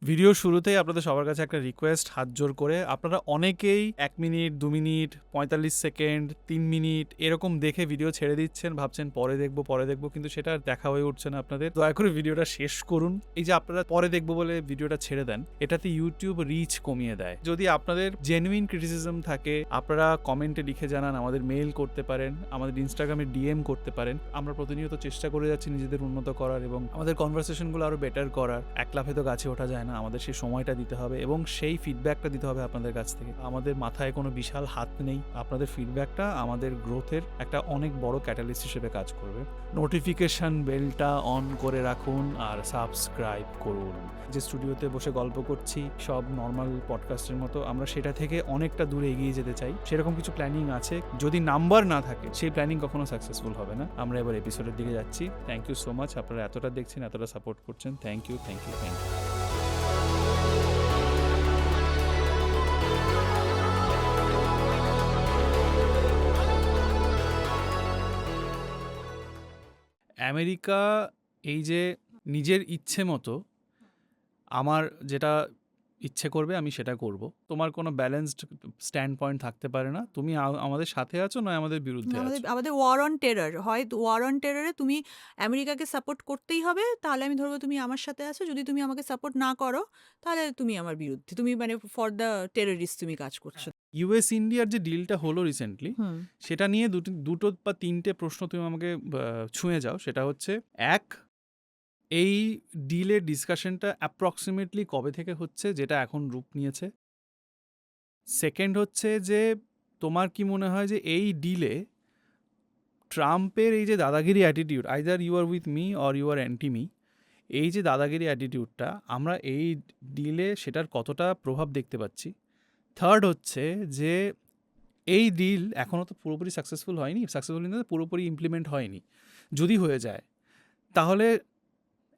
ভিডিওর শুরুতেই আপনাদের সবার কাছে একটা রিকোয়েস্ট, হাত জোর করে। আপনারা অনেকেই 1 মিনিট, 2 মিনিট, 45 সেকেন্ড, 3 মিনিট এরকম দেখে ভিডিও ছেড়ে দিচ্ছেন, ভাবছেন পরে দেখবো, কিন্তু সেটা আর দেখা হয়ে উঠছে না আপনাদের। দয়া করে ভিডিওটা শেষ করুন। এই যে আপনারা পরে দেখবো বলে ভিডিওটা ছেড়ে দেন, এটাতে ইউটিউব রিচ কমিয়ে দেয়। যদি আপনাদের জেনুইন ক্রিটিসিজম থাকে, আপনারা কমেন্টে লিখে জানান, আমাদের মেইল করতে পারেন, আমাদের ইনস্টাগ্রামে ডিএম করতে পারেন। আমরা প্রতিনিয়ত চেষ্টা করে যাচ্ছি নিজেদের উন্নত করার এবং আমাদের কনভারসেশনগুলো আরো বেটার করার। এক লাফে তো গাছে ওঠা যায় না, আমাদের সেই সময়টা দিতে হবে এবং সেই ফিডব্যাকটা দিতে হবে আপনাদের কাছ থেকে। আমাদের মাথায় কোনো বিশাল হাত নেই, আপনাদের ফিডব্যাকটা আমাদের গ্রোথের একটা অনেক বড় ক্যাটালিস্ট হিসেবে কাজ করবে। নোটিফিকেশন বেলটা অন করে রাখুন আর সাবস্ক্রাইব করুন। যে স্টুডিওতে বসে গল্প করছি সব নর্মাল পডকাস্টের মতো, আমরা সেটা থেকে অনেকটা দূরে এগিয়ে যেতে চাই। সেরকম কিছু প্ল্যানিং আছে, যদি নাম্বার না থাকে সেই প্ল্যানিং কখনো সাকসেসফুল হবে না। আমরা এবার এপিসোডের দিকে যাচ্ছি। থ্যাংক ইউ সো মাচ, আপনারা এতটা দেখছেন, এতটা সাপোর্ট করছেন। Thank you. আমেরিকা এই যে নিজের ইচ্ছে মতো আমার যেটা ইচ্ছে করবে আমি সেটা করব, তোমার কোনো ব্যালেন্সড স্ট্যান্ড পয়েন্ট থাকতে পারে না। তুমি আমাদের সাথে আছো নয় আমাদের বিরুদ্ধে আমাদের আছো। আমাদের ওয়ার অন টেরর হয়, ওয়ার অন টেররে তুমি আমেরিকাকে সাপোর্ট করতেই হবে, তাহলে আমি ধরবো তুমি আমার সাথে আছো। যদি তুমি আমাকে সাপোর্ট না করো তাহলে তুমি আমার বিরুদ্ধে, তুমি মানে ফর দ্য টেররিস্ট তুমি কাজ করছো। ইউএস ইন্ডিয়ার যে ডিলটা হলো রিসেন্টলি, হুম সেটা নিয়ে দুটো বা তিনটে প্রশ্ন তুমি আমাকে ছুঁয়ে যাও। সেটা হচ্ছে, এক, এই ডিলের ডিসকাশনটা অ্যাপ্রক্সিমেটলি কবে থেকে হচ্ছে যেটা এখন রূপ নিয়েছে? সেকেন্ড হচ্ছে যে তোমার কি মনে হয় যে এই ডিলে ট্রাম্পের এই যে দাদাগিরি attitude, either you are with me or you are anti me, এই যে দাদাগিরি অ্যাটিটিউডটা আমরা এই ডিলে সেটার কতটা প্রভাব দেখতে পাচ্ছি? থার্ড হচ্ছে যে এই ডিল এখনও তো পুরোপুরি সাকসেসফুল হয়নি, পুরোপুরি ইমপ্লিমেন্ট হয়নি। যদি হয়ে যায় তাহলে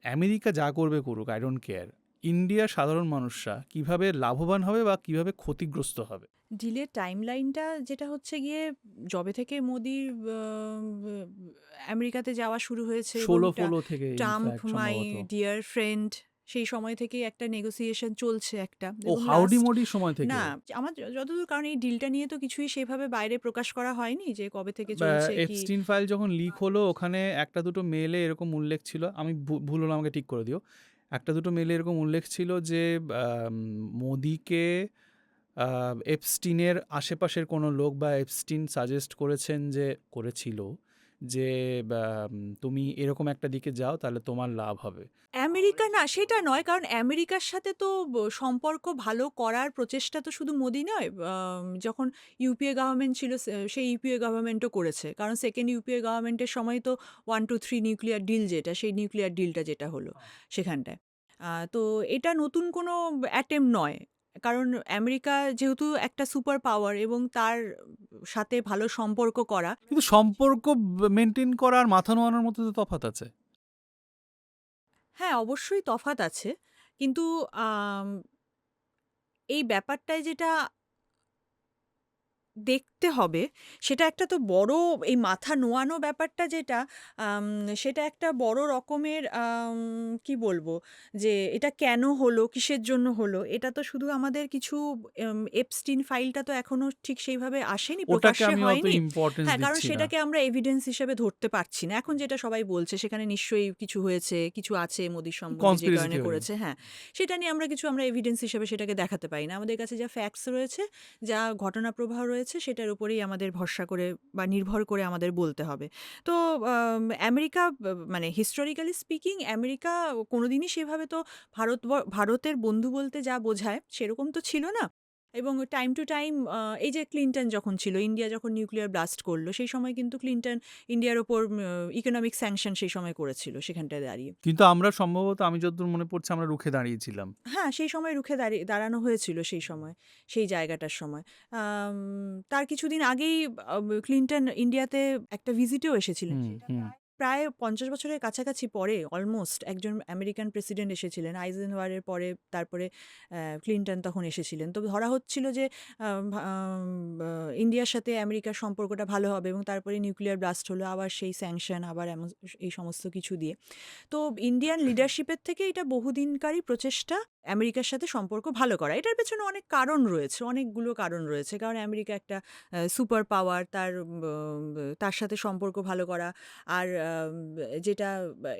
আমেরিকা যা করবে করুক, আই ডোন্ট কেয়ার, ইন্ডিয়ার সাধারণ মানুষরা কিভাবে লাভবান হবে বা কিভাবে ক্ষতিগ্রস্ত হবে? ডিলের টাইম লাইনটা যেটা হচ্ছে গিয়ে, যবে থেকে মোদির আমেরিকাতে যাওয়া শুরু হয়েছে এবং 16 থেকে ট্রাম্প ইনফ্যাক্ট মাই সম্ভবত। ডিয়ার ফ্রেন্ড, সেই সময় থেকেই একটা নেগোসিয়েশন চলছে একটা, ও এবং হাউডি মোডির সময় না থেকে? আমার যতদূর, কারণ এই ডিলটা নিয়ে তো কিছুই সেভাবে বাইরে প্রকাশ করা হয়নি যে কবে থেকে চলছে কি। এপস্টিন ফাইল যখন লিক হলো, ওখানে একটা দুটো মেলে এরকম উল্লেখ ছিল, আমি ভুল হলে আমাকে ঠিক করে দিও, একটা দুটো মেলে এরকম উল্লেখ ছিল যে মোদিকে এপস্টিনের আশেপাশের কোনো লোক বা এপস্টিন সাজেস্ট করেছিল যে তুমি এরকম একটা দিকে যাও, তাহলে তোমার লাভ হবে। আমেরিকা না, সেটা নয়, কারণ আমেরিকার সাথে তো সম্পর্ক ভালো করার প্রচেষ্টা তো শুধু মোদি নয়, যখন ইউপিএ গভর্নমেন্ট ছিল সেই ইউপিএ গভর্নমেন্টও করেছে, কারণ সেকেন্ড ইউপিএ গভর্নমেন্টের সময় তো 1, 2, 3 নিউক্লিয়ার ডিল, যেটা সেই নিউক্লিয়ার ডিলটা যেটা হলো সেখানটায়। তো এটা নতুন কোনো অ্যাটেম্প নয়, কারণ আমেরিকা যেহেতু একটা সুপার পাওয়ার এবং তার সাথে ভালো সম্পর্ক করা। কিন্তু সম্পর্ক মেনটেন করা আর মাথা নোয়ানোর মধ্যে তো তফাৎ আছে। হ্যাঁ, অবশ্যই তফাৎ আছে, কিন্তু আম, এই ব্যাপারটায় যেটা দেখতে হবে, সেটা একটা তো বড়, এই মাথা নোয়ানো ব্যাপারটা যেটা, আম, সেটা একটা বড় রকমের, কি বলবো, যে এটা কেন হলো, কিসের জন্য হলো, এটা তো শুধু আমাদের কিছু এপস্টিন ফাইলটা তো এখনো ঠিক সেইভাবে আসেনি, ওটাকে প্রকাশ্যে আমি অত হয়নি। ইম্পর্টেন্স হ্যাঁ, কারণ দিচ্ছি না। সেটাকে আমরা এভিডেন্স হিসেবে ধরতে পারছি না এখন, যেটা সবাই বলছে সেখানে নিশ্চয়ই কিছু হয়েছে, কিছু আছে মোদির সম্বন্ধে যে কনস্পিরেসি কারণে থিওরি। করেছে। হ্যাঁ, সেটা নিয়ে আমরা এভিডেন্স হিসেবে সেটাকে দেখাতে পারি না। আমাদের কাছে যা ফ্যাক্টস রয়েছে, যা ঘটনা প্রবাহ রয়েছে, সেটার উপরেই আমাদের ভরসা করে বা নির্ভর করে আমাদের বলতে হবে। তো আমেরিকা, মানে হিস্টোরিক্যালি স্পিকিং, আমেরিকা কোনোদিনই সেভাবে তো ভারতের বন্ধু বলতে যা বোঝায় সেরকম তো ছিল না। এবং টাইম টু টাইম, এই যে ক্লিনটন যখন ছিল, ইন্ডিয়া যখন নিউক্লিয়ার ব্লাস্ট করলো, সেই সময় কিন্তু ক্লিনটন ইন্ডিয়ার ওপর ইকোনমিক স্যাংশন সেই সময় করেছিল সেখানটায় দাঁড়িয়ে। কিন্তু আমরা সম্ভবত, আমি যতদূর মনে পড়ছে, আমরা রুখে দাঁড়িয়েছিলাম। হ্যাঁ, সেই সময় রুখে দাঁড়ানো হয়েছিল সেই সময়, সেই জায়গাটার সময়। আম তার কিছুদিন আগেই ক্লিনটন ইন্ডিয়াতে একটা ভিজিটেও এসেছিলেন। হুম সেটা হুম প্রায় প্রায় ৫০ বছরের কাছাকাছি পরে অলমোস্ট একজন আমেরিকান প্রেসিডেন্ট এসেছিলেন আইজেনওয়ারের পরে, তারপরে ক্লিনটন তখন এসেছিলেন। তো ধরা হচ্ছিল যে ইন্ডিয়ার সাথে আমেরিকার সম্পর্কটা ভালো হবে, এবং তারপরে নিউক্লিয়ার ব্লাস্ট হলো, আবার সেই স্যাংশন, আবার এমন এই সমস্ত কিছু দিয়ে। তো ইন্ডিয়ান লিডারশিপের থেকে এটা বহুদিনকারই প্রচেষ্টা আমেরিকার সাথে সম্পর্ক ভালো করা। এটার পেছনে অনেক কারণ রয়েছে, অনেকগুলো কারণ রয়েছে। কারণ আমেরিকা একটা সুপার পাওয়ার, তার সাথে সম্পর্ক ভালো করা, আর যেটা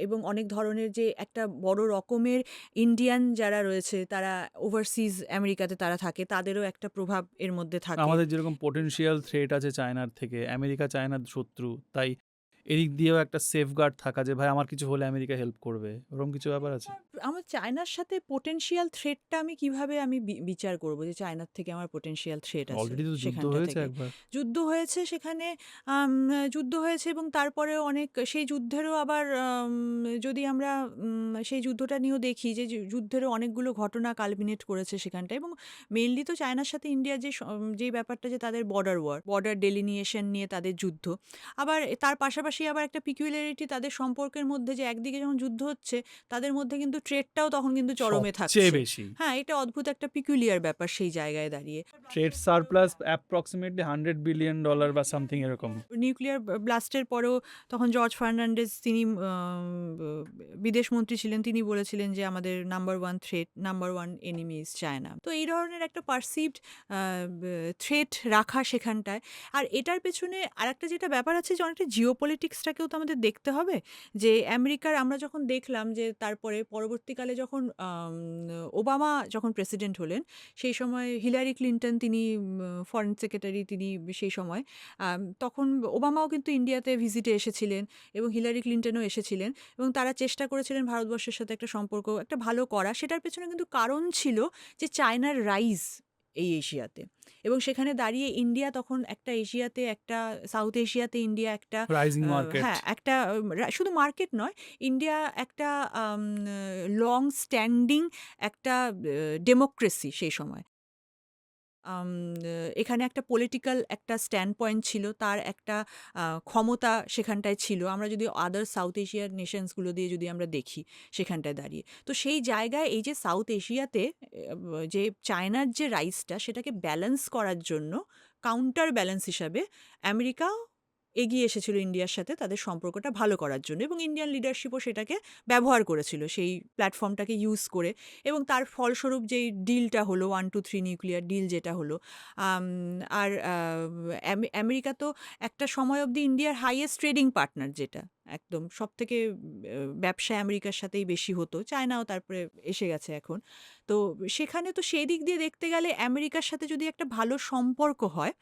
এবং অনেক ধরনের যে একটা বড় রকমের ইন্ডিয়ান যারা রয়েছে তারা ওভারসিজ আমেরিকাতে তারা থাকে, তাদেরও একটা প্রভাব এর মধ্যে থাকে। আমাদের যেরকম পোটেনশিয়াল থ্রেট আছে চায়নার থেকে, আমেরিকা চায়নার শত্রু, তাই এদিক দিয়েও একটা সেফগার্ড থাকা যে ভাই আমার কিছু হলে আমেরিকা হেল্প করবে, ওরকম কিছু ব্যাপার আছে। আমার চায়নার সাথে পোটেনশিয়াল থ্রেটটা আমি কিভাবে আমি বিচার করব যে চায়নার থেকে আমার পোটেনশিয়াল থ্রেট আছে অলরেডি তো যুদ্ধ সেখানটা হয়েছে থেকে। একবার। যুদ্ধ হয়েছে সেখানে, যুদ্ধ হয়েছে, এবং তারপরে অনেক সেই যুদ্ধেরও আবার যদি আমরা সেই যুদ্ধটা নিয়েও দেখি যে যুদ্ধেরও অনেকগুলো ঘটনা কালমিনেট করেছে সেখানটা, এবং মেইনলি তো চায়নার সাথে ইন্ডিয়ার যে ব্যাপারটা যে তাদের বর্ডার ডেলিনিয়েশন নিয়ে তাদের যুদ্ধ। আবার তার পাশাপাশি আবার একটা পিকুলারিটি তাদের সম্পর্কের মধ্যে, যে একদিকে যখন যুদ্ধ হচ্ছে তাদের মধ্যে কিন্তু ট্রেডটাও তখন কিন্তু চরমে সবচেয়ে থাকছে। বেশি হ্যাঁ, এটা অদ্ভুত একটা পিকুলিয়ার ব্যাপার সেই জায়গায় দাঁড়িয়ে। ট্রেড সারপ্লাস অ্যাপ্রক্সিমেটলি $100 বিলিয়ন বা সামথিং এরকম। নিউক্লিয়ার ব্লাস্টের পরেও তখন জর্জ ফার্নান্ডেজ, তিনি বিদেশ মন্ত্রী ছিলেন, তিনি বলেছিলেন যে আমাদের number one threat, number one enemy is China. তো এই ধরনের একটা পারসিভড থ্রেট রাখা সেখানটায়। আর এটার পেছনে আরেকটা যেটা ব্যাপার আছে যে অনেকটা জিওপলিটিক্সটাকেও তো আমাদের দেখতে হবে। যে আমেরিকার আমরা যখন দেখলাম যে তারপরে পরবর্তীকালে যখন ওবামা যখন প্রেসিডেন্ট হলেন, সেই সময় হিলারি ক্লিন্টন তিনি ফরেন সেক্রেটারি, তিনি সেই সময় তখন ওবামাও কিন্তু ইন্ডিয়াতে ভিজিটে এসেছিলেন, এবং হিলারি ক্লিন্টনও এসেছিলেন, এবং তারা চেষ্টা করেছিলেন ভারতবর্ষের সাথে একটা সম্পর্ক একটা ভালো করা। সেটার পেছনে কিন্তু কারণ ছিল যে চায়নার রাইজ এই এশিয়াতে, এবং সেখানে দাঁড়িয়ে ইন্ডিয়া তখন একটা এশিয়াতে, একটা সাউথ এশিয়াতে ইন্ডিয়া একটা রাইজিং মার্কেট। হ্যাঁ, একটা শুধু মার্কেট নয়, ইন্ডিয়া একটা লং স্ট্যান্ডিং একটা ডেমোক্রেসি সেই সময়। আম এখানে একটা পলিটিক্যাল একটা স্ট্যান্ড পয়েন্ট ছিল, তার একটা ক্ষমতা সেখানটায় ছিল। আমরা যদি আদার সাউথ এশিয়ার নেশনসগুলো দিয়ে যদি আমরা দেখি সেখানটায় দাঁড়িয়ে। তো সেই জায়গায় এই যে সাউথ এশিয়াতে যে চায়নার যে রাইজটা, সেটাকে ব্যালেন্স করার জন্য, কাউন্টার ব্যালেন্স হিসাবে আমেরিকা এগিয়ে এসেছিল ইন্ডিয়ার সাথে তাদের সম্পর্কটা ভালো করার জন্য, এবং ইন্ডিয়ান লিডারশিপও সেটাকে ব্যবহার করেছিল সেই প্ল্যাটফর্মটাকে ইউজ করে। এবং তার ফলস্বরূপ যেই ডিলটা হলো 1-2-3 নিউক্লিয়ার ডিল যেটা হলো, আম, আর আমেরিকা তো একটা সময় অবধি ইন্ডিয়ার হাইয়েস্ট ট্রেডিং পার্টনার, যেটা একদম সব থেকে ব্যবসা আমেরিকার সাথেই বেশি হতো, চায়নাও তারপরে এসে গেছে এখন। তো সেখানে তো সেই দিক দিয়ে দেখতে গেলে আমেরিকার সাথে যদি একটা ভালো সম্পর্ক হয়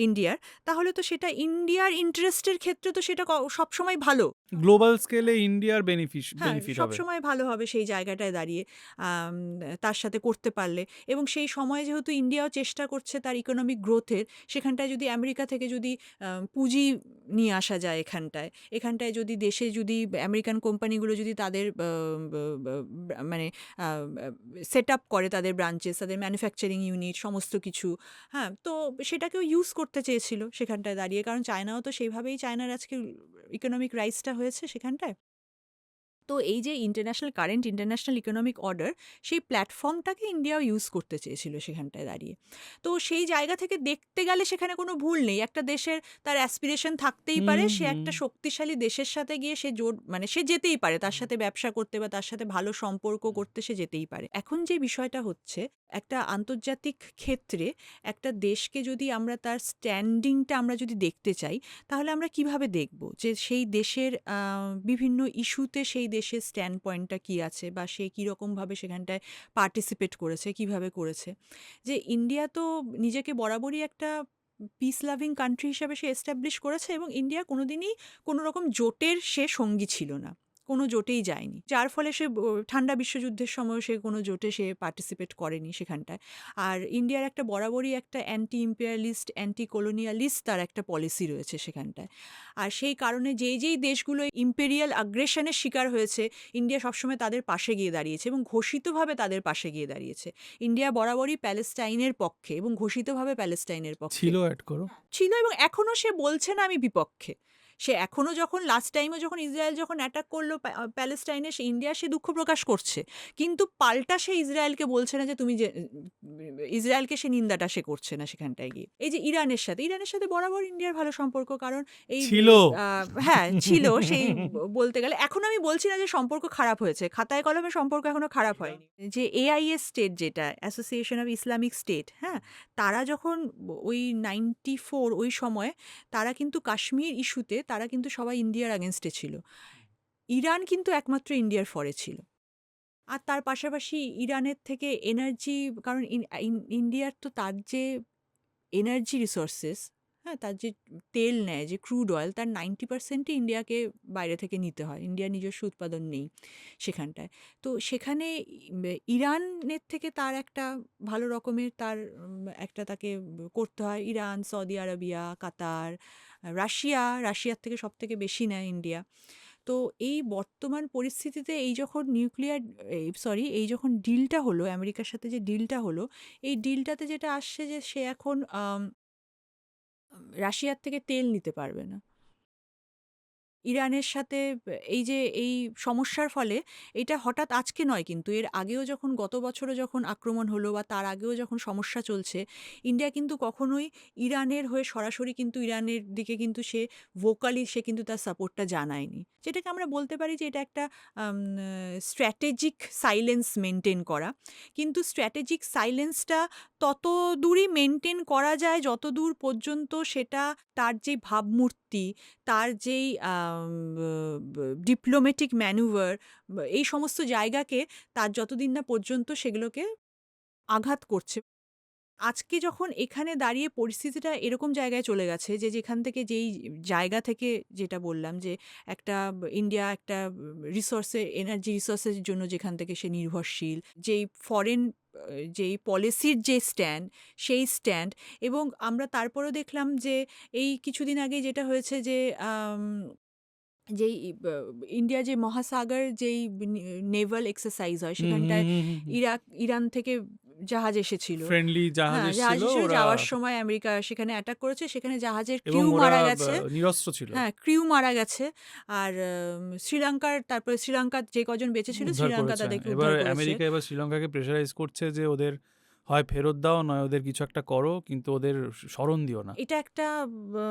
ইন্ডিয়ার, তাহলে তো সেটা ইন্ডিয়ার ইন্টারেস্টের ক্ষেত্রে তো সেটা সবসময় ভালো। গ্লোবাল স্কেলে ইন্ডিয়ার হ্যাঁ, বেনিফিট হবে। সবসময় ভালো হবে সেই জায়গাটায় দাঁড়িয়ে আম তার সাথে করতে পারলে। এবং সেই সময়ে যেহেতু ইন্ডিয়াও চেষ্টা করছে তার ইকোনমিক গ্রোথের, সেখানটায় যদি আমেরিকা থেকে যদি পুঁজি নিয়ে আসা যায় এখানটায় যদি দেশে যদি আমেরিকান কোম্পানিগুলো যদি তাদের মানে সেট আপ করে তাদের ব্রাঞ্চেস, তাদের ম্যানুফ্যাকচারিং ইউনিট, সমস্ত কিছু, হ্যাঁ, তো সেটাকেও ইউজ করতে চেয়েছিল সেখানটায় দাঁড়িয়ে। কারণ চায়নাও তো সেইভাবেই, চায়নার আজকে ইকোনমিক রাইজটা হয়েছে সেখানটায়। তো এই যে ইন্টারন্যাশনাল ইকোনমিক অর্ডার, সেই প্ল্যাটফর্মটাকে ইন্ডিয়াও ইউজ করতে চেয়েছিল সেখানটায় দাঁড়িয়ে। তো সেই জায়গা থেকে দেখতে গেলে সেখানে কোনো ভুল নেই। একটা দেশের তার অ্যাসপিরেশন থাকতেই পারে, হুম সে হুম। একটা শক্তিশালী দেশের সাথে গিয়ে সে মানে সে যেতেই পারে, তার সাথে ব্যবসা করতে বা তার সাথে ভালো সম্পর্ক করতে সে যেতেই পারে। এখন যে বিষয়টা হচ্ছে, একটা আন্তর্জাতিক ক্ষেত্রে একটা দেশকে যদি আমরা তার স্ট্যান্ডিংটা আমরা যদি দেখতে চাই, তাহলে আমরা কিভাবে দেখব যে সেই দেশের বিভিন্ন ইস্যুতে সেই দেশের স্ট্যান্ড পয়েন্টটা কী আছে, বা সে কীরকমভাবে সেখানটায় পার্টিসিপেট করেছে, কিভাবে করেছে। যে ইন্ডিয়া তো নিজেকে বরাবরই একটা পিস লাভিং কান্ট্রি হিসাবে সে এস্টাবলিশ করেছে, এবং ইন্ডিয়া কোনোদিনই কোনো রকম জোটের সে সঙ্গী ছিল না, কোনো জোটেই যায়নি, যার ফলে সে ঠান্ডা বিশ্বযুদ্ধের সময় সে কোনো জোটে সে পার্টিসিপেট করেনি সেখানটায়। আর ইন্ডিয়ার একটা বরাবরই একটা অ্যান্টি ইম্পেরিয়ালিস্ট, অ্যান্টি কলোনিয়ালিস্ট তার একটা পলিসি রয়েছে সেখানটায়। আর সেই কারণে যেই দেশগুলো ইম্পেরিয়াল আগ্রেশনের শিকার হয়েছে, ইন্ডিয়া সবসময় তাদের পাশে গিয়ে দাঁড়িয়েছে, এবং ঘোষিতভাবে তাদের পাশে গিয়ে দাঁড়িয়েছে। ইন্ডিয়া বরাবরই প্যালেস্টাইনের পক্ষে, এবং ঘোষিতভাবে প্যালেস্টাইনের পক্ষে ছিল, অ্যাড করো। ছিল, এবং এখনও সে বলছে না আমি বিপক্ষে। সে এখনো যখন লাস্ট টাইমে যখন ইসরায়েল যখন অ্যাটাক করলো প্যালেস্টাইনে, সে ইন্ডিয়া সে দুঃখ প্রকাশ করছে, কিন্তু পাল্টা সে ইসরায়েলকে বলছে না যে তুমি যে ইসরায়েলকে সে নিন্দাটা সে করছে না সেখানটায় গিয়ে। এই যে ইরানের সাথে বরাবর ইন্ডিয়ার ভালো সম্পর্ক, কারণ এই ছিল। হ্যাঁ ছিল সেই বলতে গেলে। এখন আমি বলছি না যে সম্পর্ক খারাপ হয়েছে, খাতায় কলমে সম্পর্ক এখনো খারাপ হয়নি। যে এআইএস স্টেট, যেটা অ্যাসোসিয়েশন অফ ইসলামিক স্টেট, হ্যাঁ, তারা যখন ওই 94 ওই সময় তারা কিন্তু কাশ্মীর ইস্যুতে তারা কিন্তু সবাই ইন্ডিয়ার আগেনস্টে ছিল। ইরান কিন্তু একমাত্র ইন্ডিয়ার ফরে ছিল। আর তার পাশাপাশি ইরানের থেকে এনার্জি, কারণ ইন্ডিয়ার তো তার যে এনার্জি রিসোর্সেস, হ্যাঁ, তার যে তেল নেয়, যে ক্রুড অয়েল, তার 90%ই ইন্ডিয়াকে বাইরে থেকে নিতে হয়। ইন্ডিয়ার নিজস্ব উৎপাদন নেই সেখানটায়। তো সেখানে ইরানের থেকে তার একটা ভালো রকমের তার একটা তাকে করতে হয়। ইরান, সৌদি আরবিয়া, কাতার, রাশিয়ার থেকে সবথেকে বেশি নেয় ইন্ডিয়া। তো এই বর্তমান পরিস্থিতিতে এই যখন এই যখন ডিলটা হলো আমেরিকার সাথে, যে ডিলটা হলো, এই ডিলটাতে যেটা আসছে যে সে এখন রাশিয়ার থেকে তেল নিতে পারবে না। ইরানের সাথে এই যে এই সমস্যার ফলে, এটা হঠাৎ আজকে নয়, কিন্তু এর আগেও যখন গত বছরও যখন আক্রমণ হলো বা তার আগেও যখন সমস্যা চলছে, ইন্ডিয়া কিন্তু কখনোই ইরানের হয়ে সরাসরি কিন্তু ইরানের দিকে কিন্তু সে ভোকালি সে কিন্তু তার সাপোর্টটা জানায়নি। যেটাকে আমরা বলতে পারি যে এটা একটা স্ট্র্যাটেজিক সাইলেন্স মেনটেন করা। কিন্তু স্ট্র্যাটেজিক সাইলেন্সটা তত দূরই মেনটেন করা যায় যত দূর পর্যন্ত সেটা তার যে ভাবমূর্তি, তার যেই ডিপ্লোম্যাটিক ম্যানুভার, এই সমস্ত জায়গাকে তার যতদিন না পর্যন্ত সেগুলোকে আঘাত করছে। আজকে যখন এখানে দাঁড়িয়ে পরিস্থিতিটা এরকম জায়গায় চলে গেছে যে যেখান থেকে যেই জায়গা থেকে, যেটা বললাম যে একটা ইন্ডিয়া একটা এনার্জি রিসোর্সের জন্য যেখান থেকে সে নির্ভরশীল, যেই ফরেন যেই পলিসির যে স্ট্যান্ড, সেই স্ট্যান্ড, এবং আমরা তারপরেও দেখলাম যে এই কিছুদিন আগে যেটা হয়েছে যে যেই ইন্ডিয়া যে মহাসাগর যেই নেভাল এক্সারসাইজ হয় হুম হুম সেখানটায় হুম হুম হুম। ইরান থেকে জাহাজ এসেছিল। ফ্রেন্ডলি জাহাজ হ্যাঁ, জাহাজ এসেছিল এসেছিল, ওরা, যাওয়ার সময় আমেরিকা সেখানে অ্যাটাক করেছে। সেখানে জাহাজের এবং ক্রিউ ওরা মারা গেছে। নিরস্ত্র ছিল, হ্যাঁ, ক্রিউ মারা গেছে। আর তারপরে শ্রীলঙ্কার যে কজন বেঁচে ছিল, উদ্ধার শ্রীলঙ্কা করেছে। তাদেরকে এবার উদ্ধার করেছে। আমেরিকা এবার শ্রীলঙ্কাকে প্রেশারাইজ করছে যে ওদের হয় ফেরত দাও, নয় ওদের কিছু একটা করো, কিন্তু ওদের শরণ দিও না। এটা একটা আ